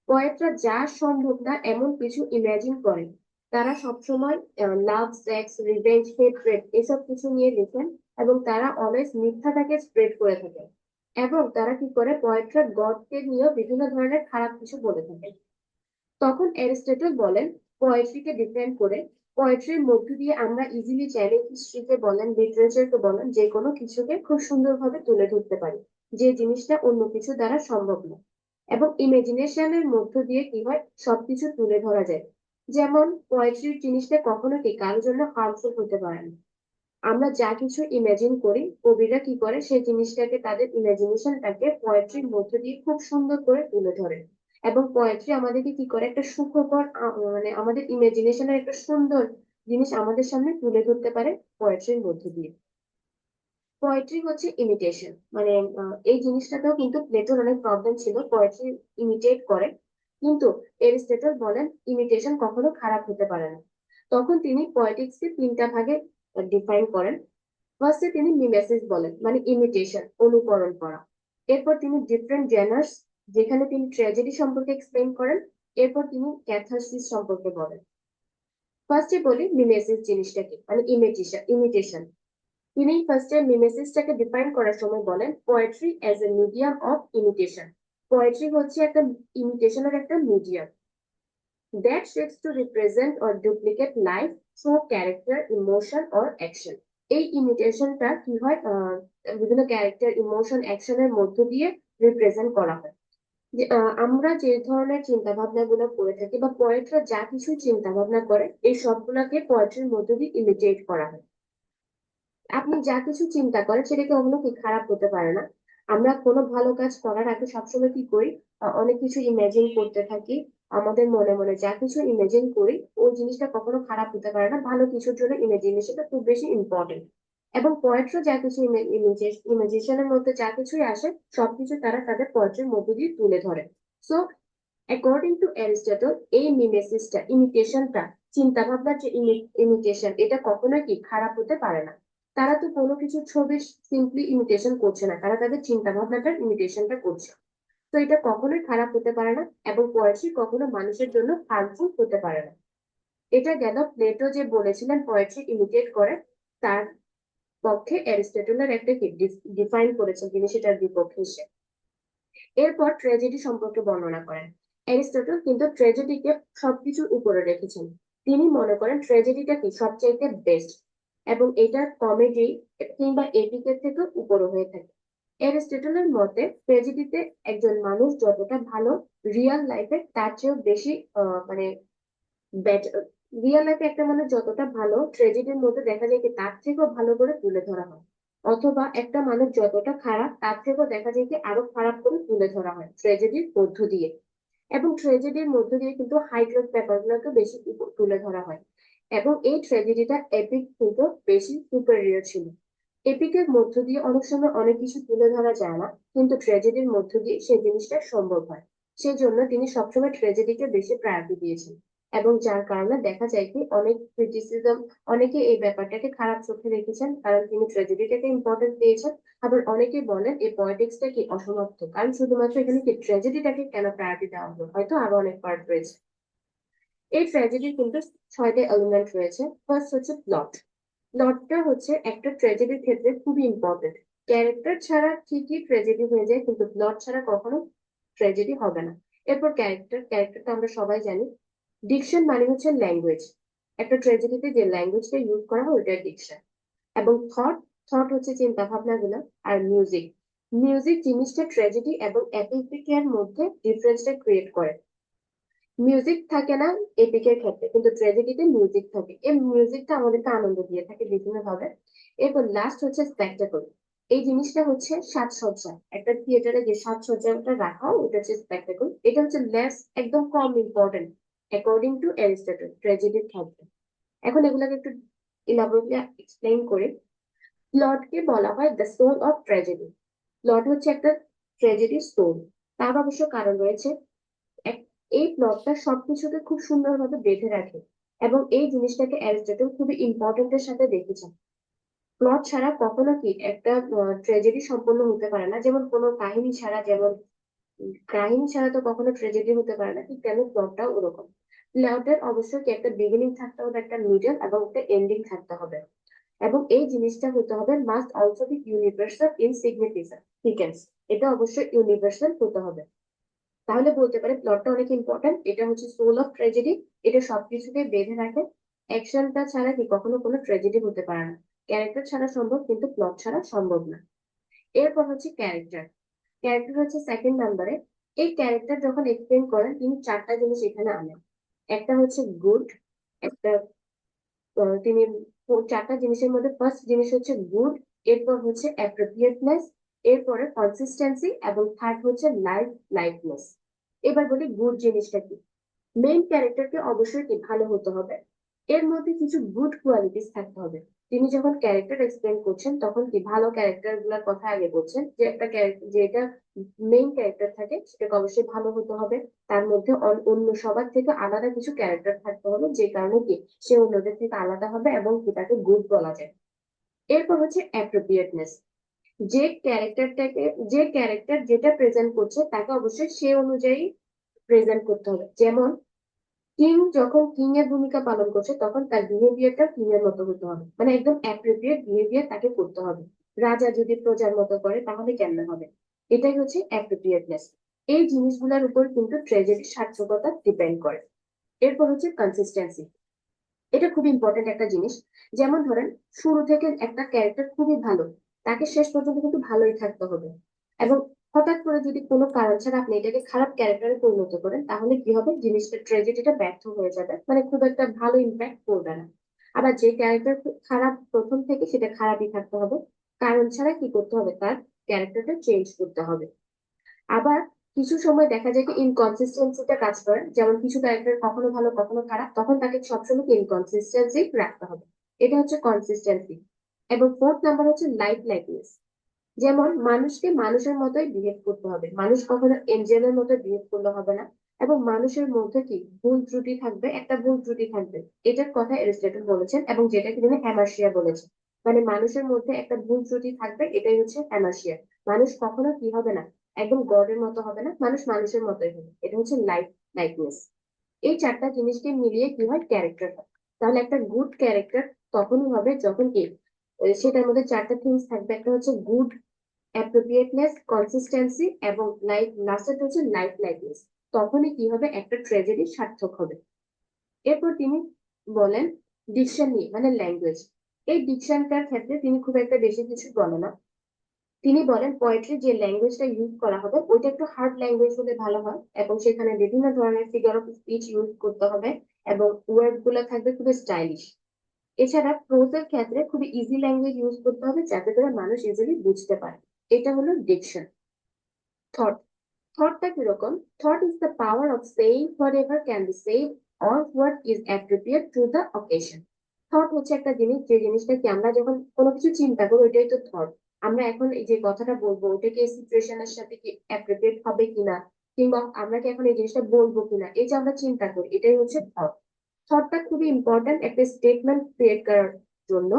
পোয়েটরা যা সম্ভব না এমন কিছু ইমাজিন করেন। তারা সবসময় লাভ, সেক্স, রিভেঞ্জ, হেট্রেড এসব কিছু নিয়ে লেখেন এবং তারা অলওয়েজ মিথ্যাটাকে স্প্রেড করে থাকেন। এবং তারা কি করে পোয়েটরা গডকে নিয়েও বিভিন্ন ধরনের খারাপ কিছু বলে থাকেন। তখন অ্যারিস্টটল বলেন পোয়েট্রিকে ডিফেন্ড করে পোয়েট্রির মধ্য দিয়ে আমরা ইজিলি চাইলে হিস্ট্রিকে বলেন, লিটারেচারকে বলেন, যে কোনো কিছুকে খুব সুন্দরভাবে তুলে ধরতে পারি, যে জিনিসটা অন্য কিছু দ্বারা সম্ভব না। এবং ইমাজিনেশনের মধ্য দিয়ে কি হয় সবকিছু তুলে ধরা যায়। যেমন পোয়েট্রির জিনিসটা কখনো কি কারোর জন্য হার্মফুল হতে পারে না। আমরা যা কিছু ইমাজিন করি কবিরা কি করে সেই জিনিসটাকে, তাদের ইমাজিনেশনটাকে পোয়েট্রির মধ্য দিয়ে খুব সুন্দর করে তুলে ধরে। এবং পোয়েট্রি আমাদেরকে কি করে একটা সুখকর মানে আমাদের ইমাজিনেশনের একটা সুন্দর জিনিস আমাদের সামনে তুলে ধরতে পারে পোয়েট্রির মধ্য দিয়ে। পোয়েট্রি হচ্ছে ইমিটেশন, মানে এই জিনিসটাতেও কিন্তু প্লেটোর অনেক প্রবলেম ছিল, পোয়েট্রি ইমিটেট করে। কিন্তু এরিস্টটল বলেন ইমিটেশন কখনো খারাপ হতে পারে না। তখন তিনি পয়েটিক্সকে তিনটা ভাগে ডিফাইন করেন। ফার্স্টে তিনি মিমেসিস বলেন, মানে ইমিটেশন, অনুকরণ করা। এরপর তিনি ডিফারেন্ট জেনার্স, যেখানে তিনি ট্র্যাজেডি সম্পর্কে এক্সপ্লেন করেন। এরপর তিনি ক্যাথারসিস সম্পর্কে বলেন। ফার্স্টে বলি মিমেসিস জিনিসটা কি, মানে ইমিটেশন। তিনি ফার্স্টে মিমেসিসটাকে ডিফাইন করার সময় বলেন poetry as a medium of imitation. Poetry হচ্ছে একটা ইমিটেশনের একটা medium that seeks to represent or duplicate life through character, emotion or action. এই ইমিটেশনটা কি হয় বিভিন্ন ক্যারেক্টার ইমোশন অ্যাকশনের মধ্য দিয়ে রিপ্রেজেন্ট করা হয়। যে আমরা যে ধরনের চিন্তা ভাবনা গুলো করে থাকি বা পোয়েটরা যা কিছু চিন্তা ভাবনা করে এই সবগুলোকে পোয়েট্রির মধ্য দিয়ে ইমিটেট করা হয়। আপনি যা কিছু চিন্তা করেন সেটা কখনো কি খারাপ হতে পারে না। আমরা কোনো ভালো কাজ করার আগে সবসময় কি করি, অনেক কিছু ইমাজিন করতে থাকি। আমাদের মনে মনে যা কিছু ইমাজিন করি ওই জিনিসটা কখনো খারাপ হতে পারে না, ভালো কিছুর জন্য ইমাজিনেশনটা খুব বেশি ইম্পর্টেন্ট। এবং পোয়েট্রি যা কিছু ইমাজিনেশনের মধ্যে যা কিছুই আসে সবকিছু তারা তাদের পোয়েট্রির মধ্যে দিয়ে তুলে ধরে। সো অ্যাকর্ডিং টু অ্যারিস্টটল এই মিমেসিসটা ইমিটেশনটা চিন্তা ভাবনার যে ইমিটেশন এটা কখনোই কি খারাপ হতে পারে না। তারা তো কোনো কিছু ছবি সিম্পলি ইমিটেশন করছে না, তারা তাদের চিন্তা ভাবনাটার ইমিটেশনটা করছে। তো এটা কখনোই খারাপ হতে পারে না এবং পোয়েট্রি কখনো মানুষের জন্য হার্মফুল হতে পারে না। এটা গেল প্লেটো যে বলেছিলেন পোয়েট্রি ইমিটেট করে, তার পক্ষে অ্যারিস্টটলের একটা ডিফাইন করেছেন তিনি সেটার বিপক্ষে এসে। এরপর ট্র্যাজেডি সম্পর্কে বর্ণনা করেন। অ্যারিস্টটল কিন্তু ট্র্যাজেডিকে সবকিছুর উপরে রেখেছেন। তিনি মনে করেন ট্র্যাজেডিটা কি সবচাইতে বেস্ট এবং এটা কমেডি কিংবা এপিকের থেকে উপরে হয়ে থাকে। অ্যারিস্টটলের মতে ট্র্যাজেডিতে একজন মানুষ যতটা ভালো রিয়েল লাইফে তার চেয়েও বেশি মানে রিয়েল লাইফে একটা মানুষ যতটা ভালো ট্র্যাজেডির মধ্যে দেখা যায় কি তার থেকেও ভালো করে তুলে ধরা হয়, অথবা একটা মানুষ যতটা খারাপ তার থেকেও দেখা যায় কি আরো খারাপ করে তুলে ধরা হয় ট্র্যাজেডির মধ্য দিয়ে। এবং ট্র্যাজেডির মধ্য দিয়ে কিন্তু হাই ক্লাস ব্যাপারগুলোকে বেশি তুলে ধরা হয়। এবং এই ট্র্যাজেডিটা এপিক কিন্তু বেশি সুপেরিয়র ছিল। এপিকের মধ্য দিয়ে অনেক সময় অনেক কিছু তুলে ধরা যায় না, কিন্তু ট্র্যাজেডির মধ্য দিয়ে সেই জিনিসটা সম্ভব হয়। সেজন্য তিনি সবসময় ট্র্যাজেডিকে বেশি প্রায়োরিটি দিয়েছেন। এবং যার কারণে দেখা যায় কি অনেক ক্রিটিসিজম, অনেকে এই ব্যাপারটাকে খারাপ চোখে রেখেছেন কারণ তিনি ট্র্যাজেডিটাকে ইম্পর্টেন্স দিয়েছেন। আবার অনেকে বলেন এই পলিটিক্সটা কি অসমাপ্ত, কারণ শুধুমাত্র এখানে কি ট্র্যাজেডিটাকে কেন প্রায়োরিটি দেওয়া হলো, হয়তো আরো অনেক পার্ট রয়েছে। এই ট্র্যাজেডির কিন্তু 6টা এলিমেন্ট রয়েছে। ফার্স্ট হচ্ছে প্লট। প্লটটা হচ্ছে একটা ট্র্যাজেডির ক্ষেত্রে খুবই ইম্পর্টেন্ট। ক্যারেক্টার ছাড়া ঠিকই ট্র্যাজেডি হয়ে যায় কিন্তু প্লট ছাড়া কখনো ট্র্যাজেডি হবে না। এরপর ক্যারেক্টারটা আমরা সবাই জানি। ডিকশন মানে হচ্ছে ল্যাঙ্গুয়েজ। একটা ট্র্যাজেডিতে যে ল্যাঙ্গুয়েজটা ইউজ করা হয় ওটা ডিকশন। এবং থট হচ্ছে চিন্তা ভাবনা গুলো। আর মিউজিক, মিউজিক জিনিসটা ট্র্যাজেডি এবং এপিকের মধ্যে ডিফারেন্সটা ক্রিয়েট করে। মিউজিক থাকে না এপিকের ক্ষেত্রে, কিন্তু ট্র্যাজেডিতে মিউজিক থাকে। এই মিউজিকটা আমাদেরকে আনন্দ দিয়ে থাকে বিভিন্ন ভাবে। এরপর লাস্ট হচ্ছে স্পেকটাকল। এই জিনিসটা হচ্ছে সাজসজ্জা, একটা থিয়েটারে যে সাজসজ্জাটা রাখা হয় ওটা হচ্ছে স্পেকটাকল। এটা হচ্ছে লেস একদম কম ইম্পর্টেন্ট অ্যাকর্ডিং টু অ্যারিস্টটল ট্র্যাজেডির ক্ষেত্রে। এখন এগুলোকে একটু ইলাবোরেটলি এক্সপ্লেইন করে। প্লটকে বলা হয় the soul of tragedy. Plot হচ্ছে একটা ট্র্যাজেডির সোল। তার অবশ্য কারণ রয়েছে। এক- এই প্লটটা সবকিছুকে খুব সুন্দরভাবে বেঁধে রাখে এবং এই জিনিসটাকে অ্যারিস্টটল খুবই ইম্পর্টেন্টের সাথে দেখেছেন। প্লট ছাড়া কখনো কি একটা ট্র্যাজেডি সম্পন্ন হতে পারে না। যেমন কোনো কাহিনী ছাড়া, যেমন কাহিনী ছাড়া তো কখনো ট্র্যাজেডি হতে পারে না, ঠিক তেমন প্লটটাও ওরকম। প্লটের অবশ্যই কি একটা বিগিনিং থাকতে হবে, একটা মিডল এবং একটা এন্ডিং থাকতে হবে। এবং এই জিনিসটা হতে হবে must also be universal in significance. এটা অবশ্যই ইউনিভার্সাল হতে হবে। তাহলে বলতে পারে প্লটটা অনেক ইম্পর্টেন্ট, এটা হচ্ছে সোল অফ ট্র্যাজেডি। এটা সবকিছুকে বেঁধে রাখে। অ্যাকশনটা ছাড়া কি কখনো কোনো ট্র্যাজেডি হতে পারে না। ক্যারেক্টার ছাড়া সম্ভব কিন্তু প্লট ছাড়া সম্ভব না। এরপর হচ্ছে ক্যারেক্টার। ক্যারেক্টার হচ্ছে সেকেন্ড নাম্বারে। এই ক্যারেক্টার যখন এক্সপ্লেন করেন তিনি 4টা জিনিস এখানে আনেন। একটা হচ্ছে গুড, একটা তিনি 4টা জিনিসের মধ্যে ফার্স্ট জিনিস হচ্ছে গুড, এরপর হচ্ছে অ্যাপ্রোপ্রিয়েটনেস, এরপরে কনসিস্টেন্সি এবং থার্ড হচ্ছে লাইফনেস। এবার বলি গুড জিনিসটা কি। মেইন ক্যারেক্টারকে অবশ্যই কি ভালো হতে হবে, এর মধ্যে কিছু গুড কোয়ালিটিস থাকতে হবে। তিনি যখন ক্যারেক্টার এক্সপ্লেন করছেন তখন কি ভালো ক্যারেক্টার গুলার কথা আগে বলছেন, যে একটা ক্যারেক্টার যেটা মেইন ক্যারেক্টার থাকে সেটাকে অবশ্যই ভালো হতে হবে। তার মধ্যে অন্য সবার থেকে আলাদা কিছু ক্যারেক্টার থাকতে হবে যে কারণে কি সে অন্যদের থেকে আলাদা হবে এবং কি তাকে গুড বলা যায়। এরপর হচ্ছে অ্যাপ্রোপ্রিয়েটনেস। যে ক্যারেক্টার যেটা প্রেজেন্ট করছে তাকে অবশ্যই সে অনুযায়ী প্রেজেন্ট করতে হবে। যেমন কিং যখন কিং এর ভূমিকা পালন করছে তখন তার বিহেভিয়ারটা কিং এর মতো হতে হবে, মানে একদম অ্যাপ্রোপ্রিয়েট বিহেভিয়ার তাকে করতে হবে। রাজা যদি প্রজার মতো করে তাহলে কেমন হবে, এটাই হচ্ছে অ্যাপ্রোপ্রিয়েটনেস। এই জিনিসগুলোর উপর কিন্তু ট্র্যাজেডির সার্থকতা ডিপেন্ড করে। এরপর হচ্ছে কনসিস্টেন্সি। এটা খুব ইম্পর্টেন্ট একটা জিনিস। যেমন ধরেন, শুরু থেকে একটা ক্যারেক্টার খুবই ভালো, তাকে শেষ পর্যন্ত কিন্তু ভালোই থাকতে হবে। এবং হঠাৎ করে যদি কোনো কারণ ছাড়া আপনি এটাকে খারাপ ক্যারেক্টারে পরিণত করেন, তাহলে কি হবে, জিনিসটা ট্র্যাজেডিটা ব্যর্থ হয়ে যাবে, মানে খুব একটা ভালো ইম্প্যাক্ট পড়বে না। আবার যে ক্যারেক্টার খারাপ প্রথম থেকে, সেটা খারাপই থাকতে হবে, কারণ ছাড়া কি করতে হবে, তার ক্যারেক্টারটা চেঞ্জ করতে হবে। আবার কিছু সময় দেখা যায় কি ইনকনসিস্টেন্সিটা কাজ করে, যেমন কিছু ক্যারেক্টার কখনো ভালো কখনো খারাপ, তখন তাকে সবসময় ইনকনসিস্টেন্সি রাখতে হবে। এটা হচ্ছে কনসিস্টেন্সি। এবং ফোর্থ নাম্বার হচ্ছে লাইফ লাইকনেস। যেমন মানুষকে মানুষের মতোই বিহেভ করতে হবে, মানুষ কখনো এঞ্জেলের মতো বিহেভ করলে হবে না। এবং মানুষের মধ্যে কি ভুল ত্রুটি থাকবে, একটা ভুল ত্রুটি থাকবে, এটার কথা এরিস্টটল বলেছেন, এবং যেটাকে তিনি হ্যামার্শিয়া বলেছেন। মানে মানুষের মধ্যে একটা ভুল ত্রুটি থাকবে, এটাই হচ্ছে হ্যামার্শিয়া। মানুষ কখনো কি হবে না, একদম গডের মতো হবে না, মানুষ মানুষের মতোই হবে, এটা হচ্ছে লাইফ লাইকনেস। এই চারটা জিনিসকে মিলিয়ে কি হয়, ক্যারেক্টার হয়। তাহলে একটা গুড ক্যারেক্টার তখনই হবে যখন কি সেটার মধ্যে চারটা থিংস থাকবে। একটা হচ্ছে গুড, অ্যাপ্রোপ্রিয়েটনেস, কনসিস্টেন্সি, এবং লাস্টের হচ্ছে লাইফ লাইকনেস। তখনই কি হবে, একটা ট্র্যাজেডি সার্থক হবে। এরপর তিনি বলেন ডিকশন নিয়ে, মানে ল্যাঙ্গুয়েজ। এই ডিকশনটার ক্ষেত্রে তিনি খুব একটা বেশি কিছু বলেন না। তিনি বলেন পোয়েট্রি যে ল্যাঙ্গুয়েজটা ইউজ করা হবে, ওইটা একটু হার্ড ল্যাঙ্গুয়েজ হলে ভালো হয়, এবং সেখানে বিভিন্ন ধরনের ফিগার অফ স্পিচ ইউজ করতে হবে, এবং ওয়ার্ড গুলো থাকবে খুবই স্টাইলিশ। এছাড়া প্রোজের ক্ষেত্রে খুবই ইজি ল্যাঙ্গুয়েজ ইউজ করতে হবে, যাতে করে মানুষ ইজিলি বুঝতে পারে। এটা হলো ডিকশন। থট, থটটা কিরকম? Thought is the power of saying what ever can be shed or what is appropriate to the occasion. Thought হচ্ছে একটা জিনিস, যে জিনিসটা কি আমরা যখন কোনো কিছু চিন্তা করি, ওইটাই তো থট। আমরা এখন এই যে কথাটা বলবো, ওটা কি সিচুয়েশনের সাথে কি অ্যাপ্রোপ্রিয়েট হবে কিনা, কিংবা আমরা কি এখন এই জিনিসটা বলবো কিনা, এই যে আমরা চিন্তা করি, এটাই হচ্ছে থট। থটটা খুবই ইম্পর্টেন্ট একটা স্টেটমেন্ট ক্রিয়েট করার জন্য।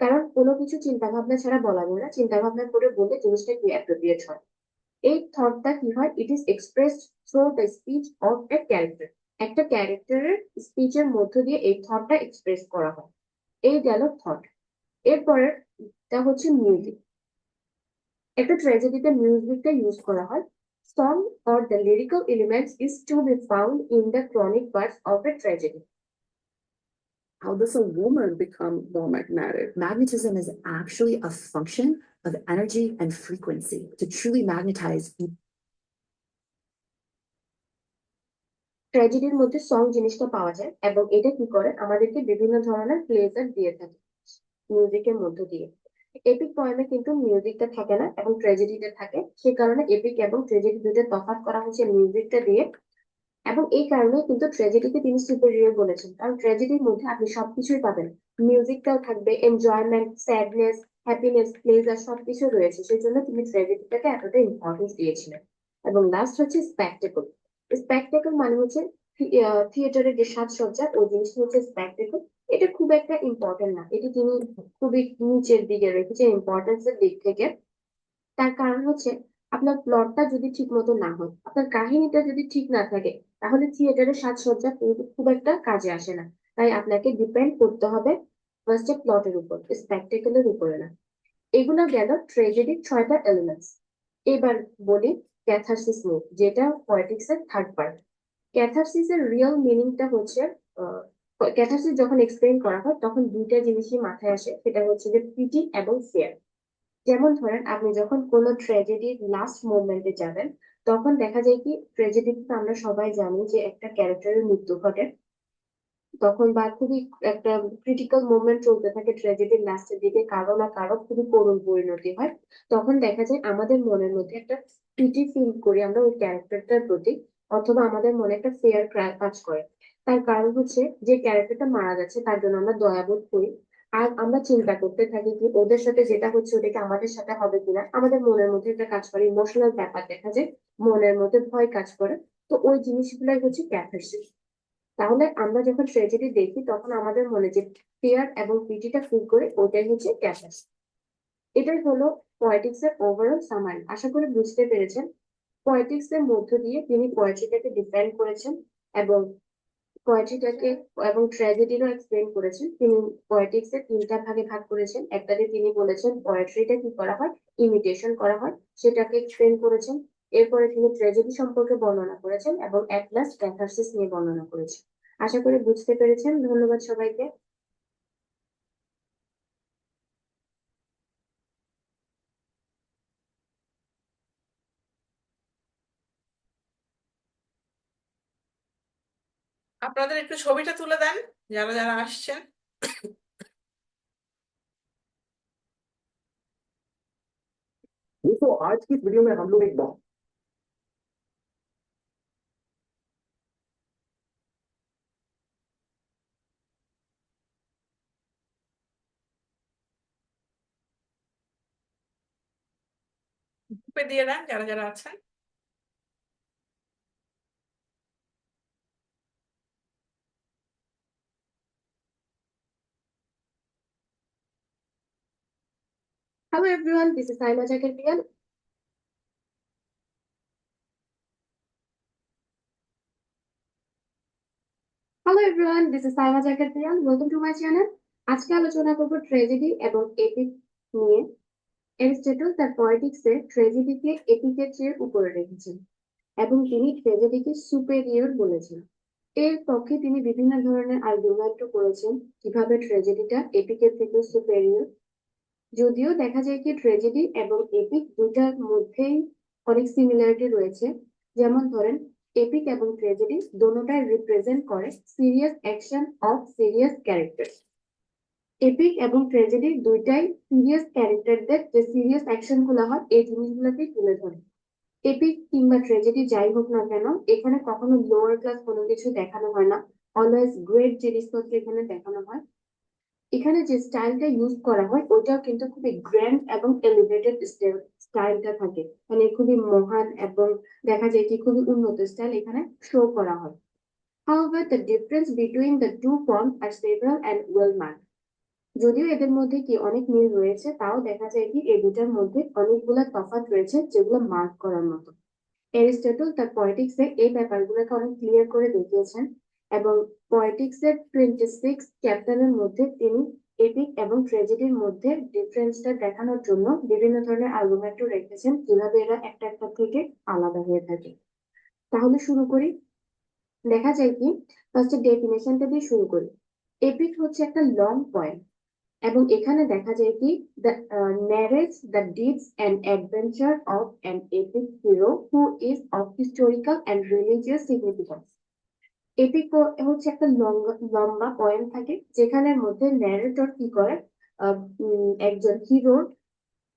কারণ কোনো কিছু চিন্তা ভাবনা ছাড়া বলা যায় না, চিন্তা ভাবনা করে বললে জিনিসটা কি অ্যাপ্রোপ্রিয়েট হয়। এই থটটা কি হয়, it is expressed through the speech of a character. একটা ক্যারেক্টারের স্পিচের মধ্য দিয়ে এই থটটা এক্সপ্রেস করা হয়। এই গেল থট। এরপরে তা হচ্ছে মিউজিক। একটা ট্র্যাজেডিতে মিউজিকটা ইউজ করা হয়। Song or the lyrical elements is to be found in the choric parts of a tragedy. How does a woman become more magnetic? Magnetism is actually a function of energy and frequency. To truly magnetize, ট্র্যাজেডির মধ্যে song জিনিসটা পাওয়া যায়, এবং এটা কি করে, আমাদেরকে বিভিন্ন ধরনের প্লেজার দিয়ে থাকে মিউজিকের মধ্য দিয়ে। এপিক পয়েমে কিন্তু মিউজিকটা থাকে না, এবং ট্র্যাজেডিতে থাকে। সে কারণে এপিক এবং ট্র্যাজেডি দুটো তফাৎ করা হয়েছে মিউজিকটা দিয়ে। এবং এই কারণে কিন্তু ট্র্যাজেডিকে তিনি সুপেরিয়র বলেছেন, কারণ ট্র্যাজেডির মধ্যে আপনি সবকিছুই পাবেন, মিউজিকটাও থাকবে, এনজয়মেন্ট, স্যাডনেস, হ্যাপিনেস, প্লেজার সবকিছু রয়েছে, সেই জন্য তিনি ট্র্যাজেডিটাকে এতটা ইম্পর্টেন্স দিয়েছিলেন। এবং লাস্ট হচ্ছে স্প্যাকটেকল। স্প্যাকটেকল মানে হচ্ছে থিয়েটারের যে সাজসজ্জা, ওই জিনিসটা হচ্ছে স্প্যাকটেকল। এটা খুব একটা ইম্পর্টেন্ট না, এটি তিনি খুবই নিচের দিকে রেখেছেন ইম্পর্টেন্সের দিক থেকে। তার কারণ হচ্ছে, আপনার প্লটটা যদি ঠিক মতো না হয়, আপনার কাহিনীটা যদি ঠিক না থাকে, তাহলে থিয়েটারের সাজসজ্জা কিন্তু খুব একটা কাজে আসে না। তাই আপনাকে ডিপেন্ড করতে হবে ফার্স্টে প্লটের উপর, স্পেকটেকলের উপরে না। এগুলো গেল ট্র্যাজেডির 6টা এলিমেন্টস। এবার বলি ক্যাথারসিস নিয়ে, যেটা পয়েটিক্স এর থার্ড পার্ট। ক্যাথারসিস এর রিয়েল মিনিংটা হচ্ছে, ক্যাথারসিস যখন এক্সপ্লেন করা হয়, তখন দুইটা জিনিসই মাথায় আসে, সেটা হচ্ছে যে পিটি এবং ফেয়ার। যেমন ধরেন, আপনি যখন কোনো ট্র্যাজেডির লাস্ট মোমেন্টে যাবেন, তখন দেখা যায় কি, ট্র্যাজেডিতে আমরা সবাই জানি যে একটা ক্যারেক্টারের মৃত্যু ঘটে তখন, বা খুবই একটা ক্রিটিক্যাল মোমেন্ট চলতে থাকে ট্র্যাজেডির লাস্টের দিকে, কারো না কারো খুবই করুণ পরিণতি হয়। তখন দেখা যায় আমাদের মনের মধ্যে একটা পিটি ফিল করি আমরা ওই ক্যারেক্টারটার প্রতি, অথবা আমাদের মনে একটা ফেয়ার কাজ করে। তার কারণ হচ্ছে, যে ক্যারেক্টারটা মারা যাচ্ছে তার জন্য আমরা দয়াবোধ করি। আর আমরা চিন্তা করতে থাকি কি ওদের সাথে যেটা হচ্ছে ওটা কি আমাদের সাথে হবে কিনা, আমাদের মনের মধ্যে একটা কাজ করে, ইমোশনাল ব্যাপার দেখা যায়, মনের মধ্যে ভয় কাজ করে। তো ওই জিনিসগুলাই হচ্ছে ক্যাথারসিস। তাহলে আমরা যখন ট্র্যাজেডি দেখি, তখন আমাদের মনে যে ফিয়ার এবং পিটিটা ফিল করে, ওটাই হচ্ছে ক্যাথারসিস। এটাই হলো পয়েটিক্স এর ওভারঅল সামারি। আশা করি বুঝতে পেরেছেন। পয়েটিক্স এর মধ্য দিয়ে তিনি পোয়েট্রিটাকে ডিফাইন করেছেন, এবং পোয়েট্রিটাকে এবং ট্র্যাজেডিরও এক্সপ্লেন করেছেন। তিনি পয়েটিক্স এর 3টা ভাগে ভাগ করেছেন। একটাতে তিনি বলেছেন পোয়েট্রিটা কি করা হয়, ইমিটেশন করা হয়, সেটাকে এক্সপ্লেন করেছেন। এরপরে তিনি ট্র্যাজেডি সম্পর্কে বর্ণনা করেছেন, এবং অ্যাট লাস্ট ক্যাথারসিস নিয়ে বর্ণনা করেছেন। আশা করি বুঝতে পেরেছেন। ধন্যবাদ সবাইকে। আপনাদের একটু ছবিটা তুলে দেন যারা যারা আসছেন। दोस्तों आज की इस वीडियो में हम लोग एक बहुत গ্রুপে দিয়ে দেন যারা যারা আছেন। Hello everyone, this is Saima Jakarpian. Hello everyone, this is Saima Jakarpian. Welcome to my channel. আজকে আলোচনা করব ট্র্যাজেডি এবং এপিক নিয়ে। অ্যারিস্টটল তার পয়েটিক্সে ট্র্যাজেডিকে এপিকের চেয়ে উপরে রেখেছেন এবং তিনি ট্র্যাজেডিকে সুপেরিয়র বলেছেন। এর পক্ষে তিনি বিভিন্ন ধরনের আর্গুমেন্টও করেছেন কিভাবে ট্র্যাজেডিটা এপিকের থেকে সুপেরিয়র। যদিও দেখা যায় কি ট্র্যাজেডি এবং এপিক দুটার মধ্যেই অনেক সিমিলারিটি রয়েছে। যেমন ধরেন এপিক এবং ট্র্যাজেডি দোনোটাই রিপ্রেজেন্ট করে serious action of serious character. Epic এবং ট্র্যাজেডি দুইটাই সিরিয়াস ক্যারেক্টারদের যে সিরিয়াস অ্যাকশন গুলো হয় এই জিনিসগুলোকে তুলে ধরে। এপিক কিংবা ট্র্যাজেডি যাই হোক না কেন এখানে কখনো লোয়ার ক্লাস কোনো কিছু দেখানো হয় না, অলওয়েজ গ্রেট জিনিসপত্র এখানে দেখানো হয়। এখানে যে স্টাইলটা ইউজ করা হয় ওটাও কিন্তু খুবই গ্র্যান্ড এবং এলিভেটেড স্টাইলটা থাকে, মানে খুবই মহান এবং দেখা যায় কি খুবই উন্নত স্টাইল এখানে শো করা হয়। However, the difference between the two forms are several and well marked. যদিও এদের মধ্যে কি অনেক মিল রয়েছে, তাও দেখা যায় কি এই দুটার মধ্যে অনেকগুলো তফাৎ রয়েছে যেগুলো মার্ক করার মতো। অ্যারিস্টটল তার পয়েটিক্সে এই ব্যাপারগুলোকে অনেক ক্লিয়ার করে দেখিয়েছেন এবং পয়েটিক্সের 26 চ্যাপ্টারের মধ্যে তিনি এপিক এবং ট্র্যাজেডির মধ্যে ডিফারেন্সটা দেখানোর জন্য বিভিন্ন ধরনের আর্গুমেন্টও রেখেছেন কিভাবে এরা একটা একটা থেকে আলাদা হয়ে থাকে। তাহলে শুরু করি। দেখা যায় কি ফার্স্টে ডেফিনেশনটা দিয়ে শুরু করি। এপিক হচ্ছে একটা লং পয়েম এবং এখানে দেখা যায় কি the narrates the deeds and adventure of an epic hero who is of historical and religious significance. Epic হচ্ছে একটা লম্বা পয়েম থাকে যেখানের মধ্যে ন্যারেটর কি করে একজন হিরোর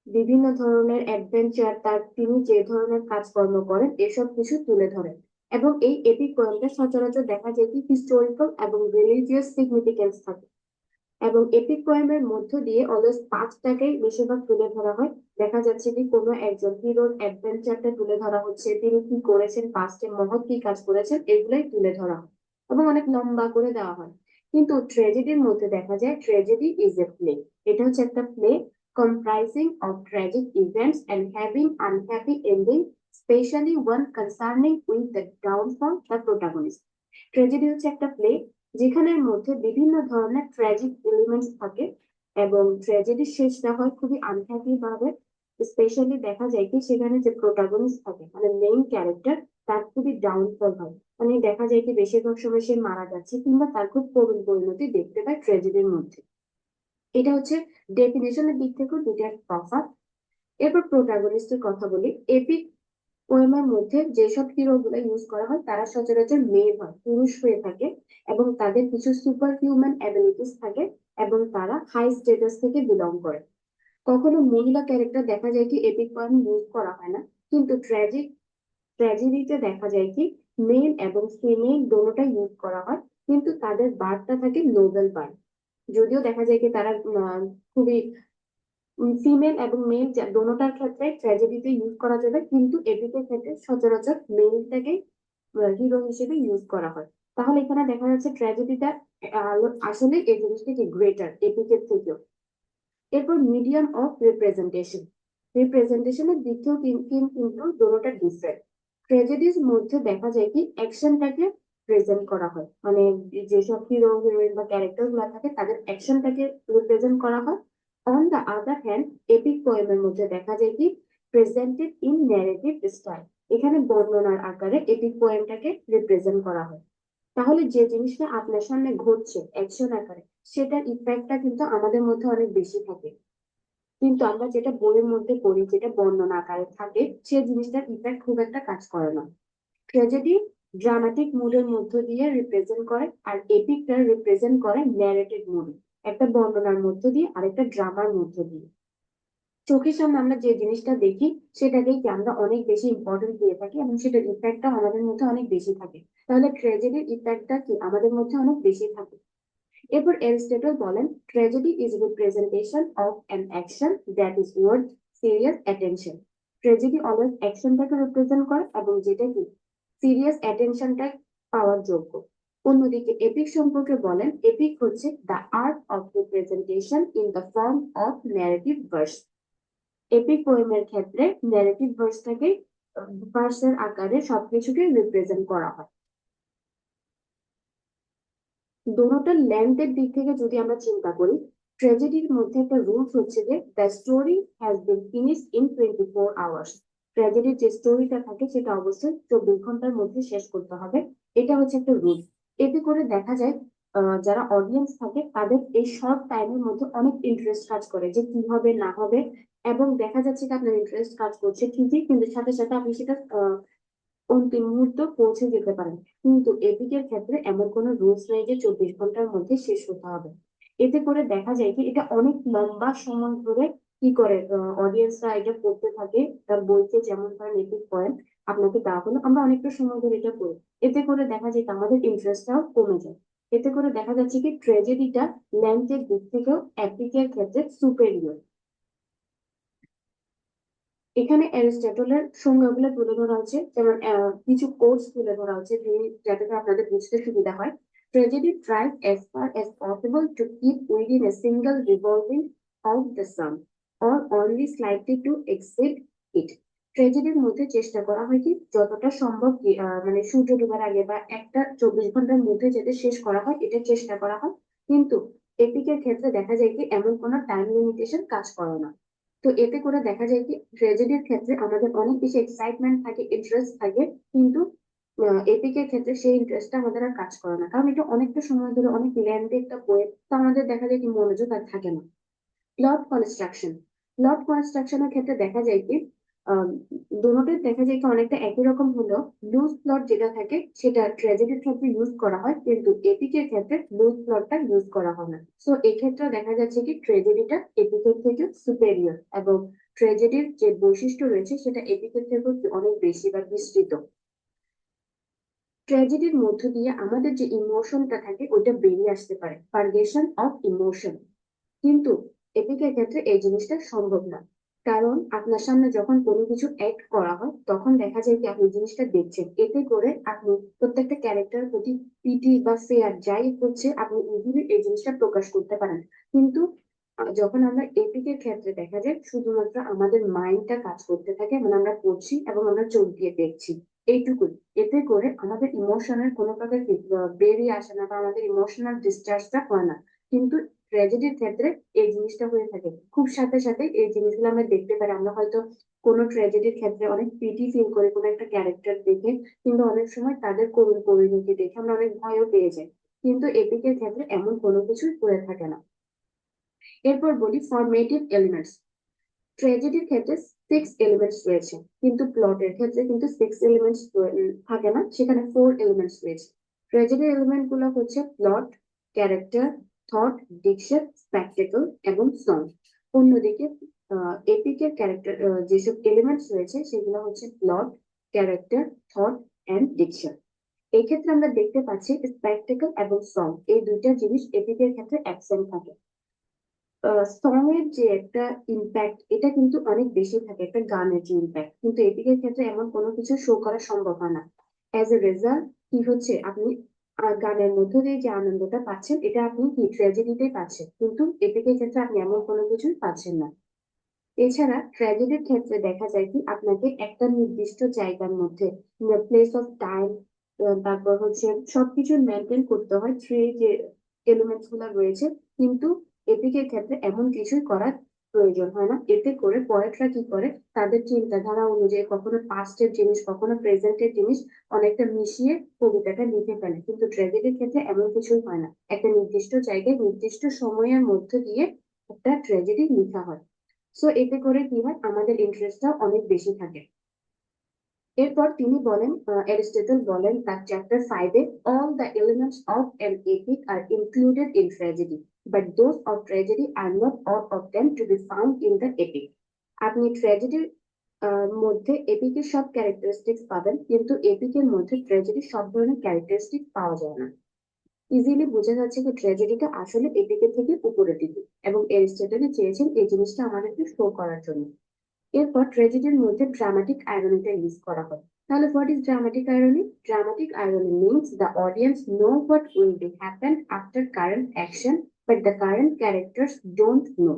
বিভিন্ন ধরনের অ্যাডভেঞ্চার, তার তিনি যে ধরনের কাজকর্ম করেন এসব কিছু তুলে ধরেন। এবং এই এপিক পয়েমটা সচরাচর দেখা যায় কি হিস্টোরিক্যাল এবং রিলিজিয়াস সিগনিফিকেন্স থাকে এবং এপিক পোয়েমের মধ্য দিয়ে অলওয়েজ পাঁচটাকেই বেশিরভাগ তুলে ধরা হয়। দেখা যাচ্ছে কি কোনো একজন হিরোর অ্যাডভেঞ্চারটা তুলে ধরা হচ্ছে, তিনি কি করেছেন পাস্টে, মহৎ কি কাজ করেছেন, এগুলোই তুলে ধরা হয় এবং অনেক লম্বা করে দেওয়া হয়। কিন্তু ট্র্যাজেডির মধ্যে দেখা যায় ট্র্যাজেডি ইজ এ প্লে। এটা হচ্ছে একটা play comprising of tragic events and having unhappy ending, especially one concerning with the downfall of the protagonist. Tragedy হচ্ছে একটা প্লে যেখানের মধ্যে বিভিন্ন ধরনের ট্র্যাজিক এলিমেন্টস থাকে এবং ট্র্যাজেডির শেষটা হয় খুবই আনহ্যাপি ভাবে। স্পেশালি দেখা যায় কি সেখানে যে প্রোটাগনিস্ট থাকে মানে মেইন ক্যারেক্টার তার খুবই ডাউনফল হয়, মানে দেখা যায় কি বেশিরভাগ সময় সে মারা যাচ্ছে কিংবা তার খুব করুণ পরিণতি দেখতে পায় ট্র্যাজেডির মধ্যে। এটা হচ্ছে ডেফিনেশনের দিক থেকেও দুটার তফাৎ। এরপর প্রোটাগনিস্টের কথা বলি। এপিক পোয়েমের মধ্যে যেসব হিরো গুলো ইউজ করা হয় তারা সচরাচর মেয়ে হয়, পুরুষ হয়ে থাকে এবং তাদের কিছু সুপার হিউম্যান অ্যাবিলিটিস থাকে এবং তারা হাই স্ট্যাটাস থেকে বিলং করে। কখনো মহিলা ক্যারেক্টার দেখা যায় কি এপিক পোয়েম ইউজ করা হয় না, কিন্তু ট্র্যাজেডিতে দেখা যায় কি মেল এবং ফিমেল দোনোটা ইউজ করা হয়, কিন্তু তাদের বার্থটা থাকে নোবেল বার্থ। যদিও দেখা যায় কি তারা খুবই ফিমেল এবং মেল দোনোটার ক্ষেত্রে ট্র্যাজেডিতে ইউজ করা যাবে, কিন্তু এপিকের ক্ষেত্রে সচরাচর মেলটাকে হিরো হিসেবে ইউজ করা হয়। তাহলে এখানে দেখা যাচ্ছে ট্র্যাজেডিটা আসলে এই জিনিসটা কি গ্রেটার এপিকের থেকেও। এরপর মিডিয়াম অফ রিপ্রেজেন্টেশনের দিক থেকেও কিন্তু দোনোটা ডিফারেন্ট। ট্র্যাজেডির মধ্যে দেখা যায় কি অ্যাকশনটাকে প্রেজেন্ট করা হয়, মানে যেসব হিরো হিরোইন বা ক্যারেক্টার গুলো থাকে তাদের অ্যাকশনটাকে রিপ্রেজেন্ট করা হয়। On the other hand epic পোয়েমের মধ্যে দেখা যায় কি প্রেজেন্টেড ইন ন্যারেটিভ স্টাইল, এখানে বর্ণনার আকারে এপিক পোয়েমটাকে রিপ্রেজেন্ট করা হয়। তাহলে যে জিনিসটা আপনার সামনে ঘটছে অ্যাকশন আকারে, সেটার ইফেক্টটা কিন্তু আমাদের মধ্যে অনেক বেশি থাকে। কিন্তু আমরা যেটা বইয়ের মধ্যে পড়ি, যেটা বর্ণনা আকারে থাকে, সে জিনিসটার ইফেক্ট খুব একটা কাজ করে না। ট্র্যাজেডি ড্রামাটিক মুডের মধ্য দিয়ে রিপ্রেজেন্ট করে, আর এপিকটা রিপ্রেজেন্ট করে ন্যারেটিভ মুডে, একটা বর্ণনার মধ্য দিয়ে আর একটা ড্রামার মধ্য দিয়ে। চোখের সামনে আমরা যে জিনিসটা দেখি সেটাকেই কি আমরা অনেক বেশি ইম্পর্টেন্ট দিয়ে থাকি এবং সেটার ইফেক্টটা আমাদের মধ্যে অনেক বেশি থাকে। তাহলে ট্র্যাজেডির ইফেক্টটা কি আমাদের মধ্যে অনেক বেশি থাকে। এরপর এরিস্টটল বলেন, tragedy is representation of an action that is worth serious attention. Tragedy always অ্যাকশনটাকে রিপ্রেজেন্ট করে এবং যেটা কি সিরিয়াস অ্যাটেনশনটা পাওয়ার যোগ্য। অন্যদিকে এপিক সম্পর্কে বলেন, এপিক হচ্ছে the art of representation in the form of narrative verse. Epic পোয়েমের ক্ষেত্রে ন্যারেটিভ ভার্সটাকে ভার্সের আকারে সবকিছুকে রিপ্রেজেন্ট করা হয়। দোনোটার লেন্থের দিক থেকে যদি আমরা চিন্তা করি, ট্র্যাজেডির মধ্যে একটা রুলস হচ্ছে যে the story has been finished in 24 hours. ট্র্যাজেডির যে স্টোরিটা থাকে সেটা অবশ্যই 24 ঘন্টার মধ্যে শেষ করতে হবে, এটা হচ্ছে একটা রুলস। এতে করে দেখা যায় যারা অডিয়েন্স থাকে তাদের এই শর্ট টাইমের মধ্যে অনেক ইন্টারেস্ট কাজ করে যে কি হবে না হবে, এবং দেখা যাচ্ছে যে আপনার ইন্টারেস্ট কাজ করছে ঠিকই, কিন্তু সাথে সাথে আপনি সেটা অন্তিম মুহূর্ত পৌঁছে যেতে পারেন। কিন্তু এপিকের ক্ষেত্রে এমন কোনো রুলস নেই যে 24 ঘন্টার মধ্যে শেষ হতে হবে। এতে করে দেখা যায় কি এটা অনেক লম্বা সময় ধরে কি করে অডিয়েন্সরা এটা পড়তে থাকে। তার বইতে যেমন ধরেন এপিক পয়েন্ট আপনাকে দেওয়া হলো, আমরা অনেকটা সময় ধরে এটা পড়ি। এতে করে দেখা যায় কি আমাদের ইন্টারেস্টটাও কমে যায়। এতে করে দেখা যাচ্ছে কি ট্র্যাজেডিটা লেন্থের দিক থেকেও এপিকের ক্ষেত্রে সুপেরিয়র। এখানে অ্যারিস্টটলের সংজ্ঞাগুলো তুলে ধরা হচ্ছে, যেমন কিছু কোর্স তুলে ধরা হচ্ছে যাতে করে আপনাদের বুঝতে সুবিধা হয়। Tragedy tries as far as possible to keep within a single revolving of the sun or only slightly to exceed it. ট্র্যাজেডির মধ্যে চেষ্টা করা হয় কি যতটা সম্ভব কি মানে সূর্য ডোবার আগে বা একটা 24 ঘন্টার মধ্যে যাতে শেষ করা হয় এটা চেষ্টা করা হয়। কিন্তু এপিকের ক্ষেত্রে দেখা যায় কি এমন কোনো টাইম লিমিটেশন কাজ করে না। তো এতে করে দেখা যায় কি ট্র্যাজেডির ক্ষেত্রে আমাদের অনেক বেশি এক্সাইটমেন্ট থাকে, ইন্টারেস্ট থাকে, কিন্তু এপিকের ক্ষেত্রে সেই ইন্টারেস্টটা আমাদের আর কাজ করে না, কারণ এটা অনেকটা সময় ধরে অনেক লেন্থি একটা বই, তো আমাদের দেখা যায় কি মনোযোগ আর থাকে না। প্লট কনস্ট্রাকশনের ক্ষেত্রে দেখা যায় কি আহ দুটোতে দেখা যায় কি অনেকটা একই রকম হলো। লুজ প্লট যেটা থাকে সেটা ট্র্যাজেডির ক্ষেত্রে ইউজ করা হয়, কিন্তু এপিকের ক্ষেত্রে লুজ প্লটটা ইউজ করা হয় না। সো এক্ষেত্রে দেখা যাচ্ছে কি ট্র্যাজেডিটা এপিকের থেকে সুপেরিয়র, এবং ট্র্যাজেডির যে বৈশিষ্ট্য রয়েছে সেটা এপিকের থেকে অনেক বেশি বা বিস্তৃত। ট্র্যাজেডির মধ্য দিয়ে আমাদের যে ইমোশনটা থাকে ওইটা বেরিয়ে আসতে পারে, পারগেশন অফ ইমোশন। কিন্তু এপিকের ক্ষেত্রে এই জিনিসটা সম্ভব না, কারণ আপনার সামনে যখন কোনো কিছু অ্যাক্ট করা হয় তখন দেখা যায় কি আপনি জিনিসটা দেখছেন, এতে করে আপনি প্রত্যেকটা ক্যারেক্টারের প্রতি পিটি বা ফেয়ার যাই হচ্ছে আপনি ইজিলি এই জিনিসটা প্রকাশ করতে পারেন। কিন্তু যখন আমরা এপিকের ক্ষেত্রে দেখা যায় শুধুমাত্র আমাদের মাইন্ডটা কাজ করতে থাকে, মানে আমরা পড়ছি এবং আমরা চোখ দিয়ে দেখছি, এইটুকুই। এতে করে আমাদের ইমোশনের কোনো প্রকার বেরিয়ে আসে না বা আমাদের ইমোশনাল ডিসচার্জটা হয় না। কিন্তু ট্র্যাজেডির ক্ষেত্রে এই জিনিসটা হয়ে থাকে, খুব সাথে সাথে এই জিনিসগুলো আমরা দেখতে পারি। আমরা হয়তো কোনো ট্র্যাজেডির ক্ষেত্রে অনেক পিটি ফিল করে কোনো একটা ক্যারেক্টার দেখে, কিন্তু অনেক সময় তাদের করুণ পরিণতি দেখে আমরা অনেক ভয়ও পেয়ে যাই। কিন্তু এপিকের ক্ষেত্রে এমন কোনো কিছুই হয়ে থাকে না। এরপর বলি ফরমেটিভ এলিমেন্টস। ট্র্যাজেডির ক্ষেত্রে 6 এলিমেন্টস রয়েছে, কিন্তু প্লটের ক্ষেত্রে কিন্তু 6 এলিমেন্টস থাকে না, সেখানে 4 এলিমেন্টস রয়েছে। ট্র্যাজেডির এলিমেন্ট গুলো হচ্ছে plot, character, thought, diction, spectacle এবং সং। অন্যদিকে এপিকের ক্যারেক্টার যেসব এলিমেন্টস রয়েছে সেগুলো হচ্ছে plot, character, thought and diction. এই ক্ষেত্রে আমরা দেখতে পাচ্ছি স্পেকটেকল এবং সং এই দুইটা জিনিস এপিকের ক্ষেত্রে অ্যাবসেন্ট থাকে। সং এর যে একটা ইম্প্যাক্ট এটা কিন্তু অনেক বেশি থাকে, একটা গানের যে ইম্প্যাক্ট, কিন্তু এপিকের ক্ষেত্রে এমন কোনো কিছু শো করা সম্ভব হয় না। অ্যাজ এ রেজাল্ট কি হচ্ছে, আপনি গানের মধ্য দিয়ে যে আনন্দটা পাচ্ছেন এটা আপনি কি ট্র্যাজেডিতেই পাচ্ছেন, কিন্তু এপিকের ক্ষেত্রে আপনি এমন কোনো কিছুই পাচ্ছেন না। এছাড়া ট্র্যাজেডির ক্ষেত্রে দেখা যায় কি আপনাকে একটা নির্দিষ্ট জায়গার মধ্যে প্লেস অফ টাইম, তারপর হচ্ছে সবকিছু মেনটেন করতে হয়, থ্রি যে এলিমেন্টস গুলো রয়েছে, কিন্তু এপিকের ক্ষেত্রে এমন কিছুই করা প্রয়োজন হয় না। এতে করে পোয়েটরা কি করে, তাদের চিন্তাধারা অনুযায়ী কখনো পাস্টের জিনিস কখনো প্রেজেন্টের জিনিস অনেকটা মিশিয়ে কবিতাটা লিখে ফেলে, কিন্তু ট্র্যাজেডির ক্ষেত্রে এমন কিছুই হয় না। একটা নির্দিষ্ট জায়গায় নির্দিষ্ট সময়ের মধ্যে দিয়ে একটা ট্র্যাজেডি লেখা হয়। সো এতে করে কি হয়, আমাদের ইন্টারেস্টটা অনেক বেশি থাকে। এরপর তিনি বলেন, অ্যারিস্টটল বলেন তার চ্যাপ্টার 5-এ, all the elements of an epic are included in tragedy, but those of tragedy are not all of them to be found in the epic. আপনি ট্র্যাজেডির মধ্যে এপিকের সব ক্যারেক্টারিস্টিক্স পাবেন, কিন্তু এপিকের মধ্যে ট্র্যাজেডির সব ধরনের ক্যারেক্টারিস্টিক পাওয়া যায় না। ইজিলি বোঝা যাচ্ছে যে ট্র্যাজেডিটা আসলে এপিকের থেকে উপরের দিকে, এবং অ্যারিস্টটল চেয়েছেন এই জিনিসটা আমাদেরকে শো করার জন্য। এরপর ট্র্যাজেডির মধ্যে ড্রামাটিক আয়রনিটা ইউজ করা হয়। তাহলে what is dramatic irony? Dramatic irony means the audience know what will be happen after current action, but the current characters don't know.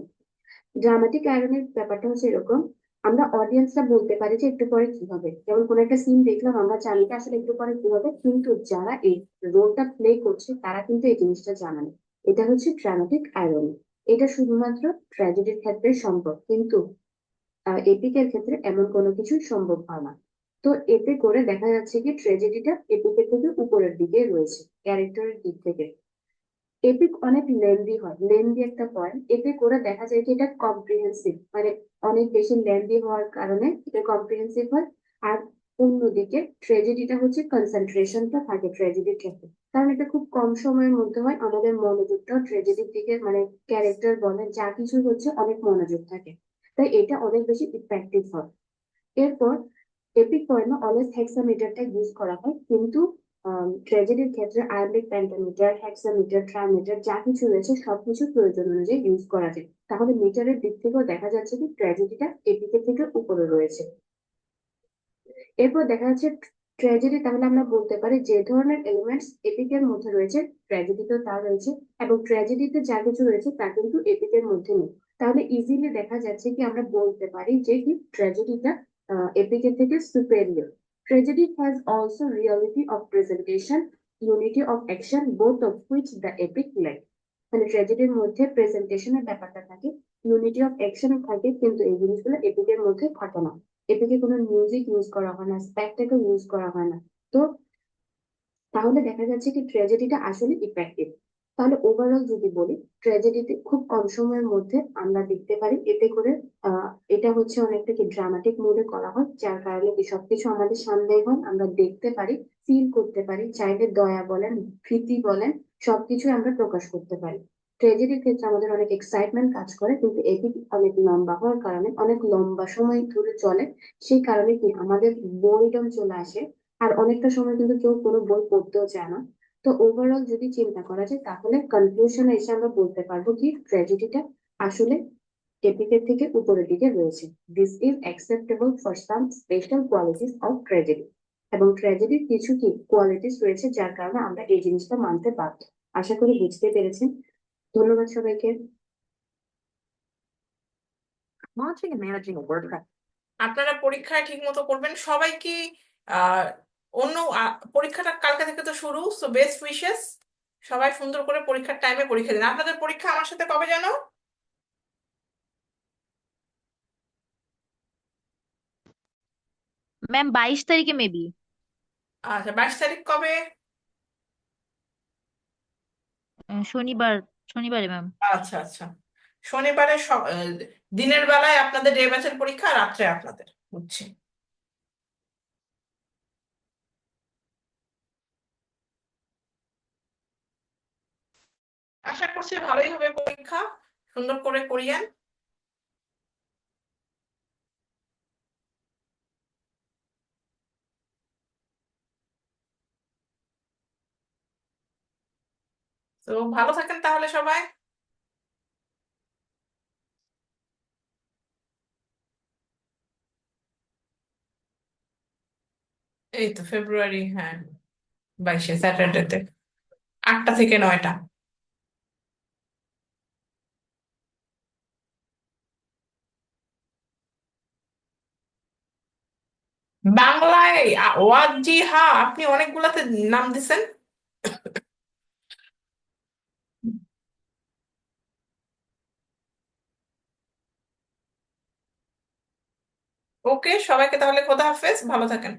Dramatic আয়রনির ব্যাপারটা হচ্ছে এরকম, আমরা অডিয়েন্সরা বলতে পারি যে একটু পরে কি হবে, যেমন কোনো একটা সিন দেখলাম আমরা জানি যে আসলে একটু পরে কি হবে, কিন্তু যারা এই রোলটা প্লে করছে তারা কিন্তু এই জিনিসটা জানে না। এটা হচ্ছে ড্রামাটিক আয়রনি। এটা শুধুমাত্র ট্র্যাজেডির ক্ষেত্রে সম্ভব, কিন্তু এপিকের ক্ষেত্রে এমন কোনো কিছু সম্ভব হয় না। তো এতে করে দেখা যাচ্ছে কি ট্র্যাজেডিটা এপিকের থেকে উপরের দিকে রয়েছে ক্যারেক্টারের দিক থেকে। এপিক অনেক লেন্দি হয়, লেন্দি একটা পয়েন্ট। এতে করে দেখা যায় যে এটা কম্প্রিহেন্সিভ, মানে অনেক বেশি লেন্দি হওয়ার কারণে এটা কম্প্রিহেন্সিভ হয়। আর অন্যদিকে ট্র্যাজেডিটা হচ্ছে কনসেন্ট্রেশনটা থাকে ট্র্যাজেডির ক্ষেত্রে, কারণ এটা খুব কম সময়ের মধ্যে হয়। আমাদের মনোযোগটাও ট্র্যাজেডির দিকে, মানে ক্যারেক্টার বলে যা কিছু হচ্ছে অনেক মনোযোগ থাকে, তাই এটা অনেক বেশি ইফেক্টিভ হয়। এরপর এপিক পয়েমে অলওয়েজ হেক্সামিটারটা ইউজ করা হয়, কিন্তু ট্র্যাজেডির ক্ষেত্রে আয়ারবিক পেন্টামিটার, হেক্সামিটার, ট্রাইমিটার যা কিছু রয়েছে সবকিছু প্রয়োজন অনুযায়ী ইউজ করা যায়। তাহলে মিটারের দিক থেকেও দেখা যাচ্ছে কি ট্র্যাজেডিটা এপিকের থেকে উপরে রয়েছে। এরপর দেখা যাচ্ছে ট্র্যাজেডি, তাহলে আমরা বলতে পারি যে ধরনের এলিমেন্টস এপিকের মধ্যে রয়েছে ট্র্যাজেডিতেও তা রয়েছে, এবং ট্র্যাজেডিতে যা কিছু রয়েছে তা কিন্তু এপিকের মধ্যে নেই। তাহলে ইজিলি দেখা যাচ্ছে কি আমরা বলতে পারি যে কি ট্র্যাজেডিটা এপিকের থেকে superior. Tragedy has also reality of presentation, unity of action, both of which the epic lack. মানে ট্র্যাজেডির মধ্যে প্রেজেন্টেশনের ব্যাপারটা থাকে, ইউনিটি অফ অ্যাকশন থাকে, কিন্তু এই জিনিসগুলো এপিকের মধ্যে থাকে না। এপিকে কোনো মিউজিক ইউজ করা হয় না, স্পেকটাকেল ইউজ করা হয় না। তো তাহলে দেখা যাচ্ছে কি ট্র্যাজেডিটা আসলে ইফেক্টিভ। তাহলে ওভারঅল যদি বলি, ট্র্যাজেডিতে খুব কম সময়ের মধ্যে আমরা দেখতে পারি, এতে করে এটা হচ্ছে অনেকটা কি ড্রামাটিক মোডে করা হয়, যার কারণে কি সবকিছু আমাদের সামনে হয়, আমরা দেখতে পারি, ফিল করতে পারি, চাইলে দয়া বলেন, ভীতি বলেন, সবকিছু আমরা প্রকাশ করতে পারি। ট্র্যাজেডির ক্ষেত্রে আমাদের অনেক এক্সাইটমেন্ট কাজ করে, কিন্তু এটি অনেক লম্বা হওয়ার কারণে, অনেক লম্বা সময় ধরে চলে, সেই কারণে কি আমাদের বোরিডম চলে আসে। আর অনেকটা সময় কিন্তু কেউ কোনো বই পড়তেও চায় না। তো ওভারঅল যদি চিন্তা করা যায়, তাহলে কনক্লুশনে এসে আমরা বলতে পারবো কি ট্র্যাজেডিটা আসলে এপিকের থেকে উপরের দিকে রয়েছে। This is acceptable for some special qualities of tragedy. এবং ট্র্যাজেডির কিছু কি কোয়ালিটিস রয়েছে যার কারণে আমরা এই জিনিসটা মানতে বাধ্য। আশা করি বুঝতে পেরেছেন। ধন্যবাদ সবাইকে। Launching and managing a WordPress. আপনারা পরীক্ষায় ঠিক মতো করবেন সবাই কি অন্য পরীক্ষাটা কালকে থেকে তো শুরু, সো বেস্ট উইশেস। সবাই সুন্দর করে পরীক্ষার টাইমে পরীক্ষা দিন। আপনাদের পরীক্ষা আমার সাথে কবে জানো? ম্যাম 22 তারিখে মেবি। আচ্ছা, 22 তারিখ কবে? শনিবার, শনিবারে ম্যাম। আচ্ছা আচ্ছা, শনিবারে দিনের বেলায় আপনাদের ডে ব্যাচের পরীক্ষা, রাত্রে আপনাদের, বুঝছি। আশা করছি ভালোই হবে পরীক্ষা, সুন্দর করে করিয়েন। তো ভালো থাকেন তাহলে সবাই। এই তো ফেব্রুয়ারি, হ্যাঁ, 22-এ স্যাটারডেতে, 8টা থেকে 9টা। বাংলায় ওয়াজিহা আপনি অনেকগুলাতে নাম দিছেন। ওকে, সবাইকে তাহলে খোদা হাফেজ, ভালো থাকেন।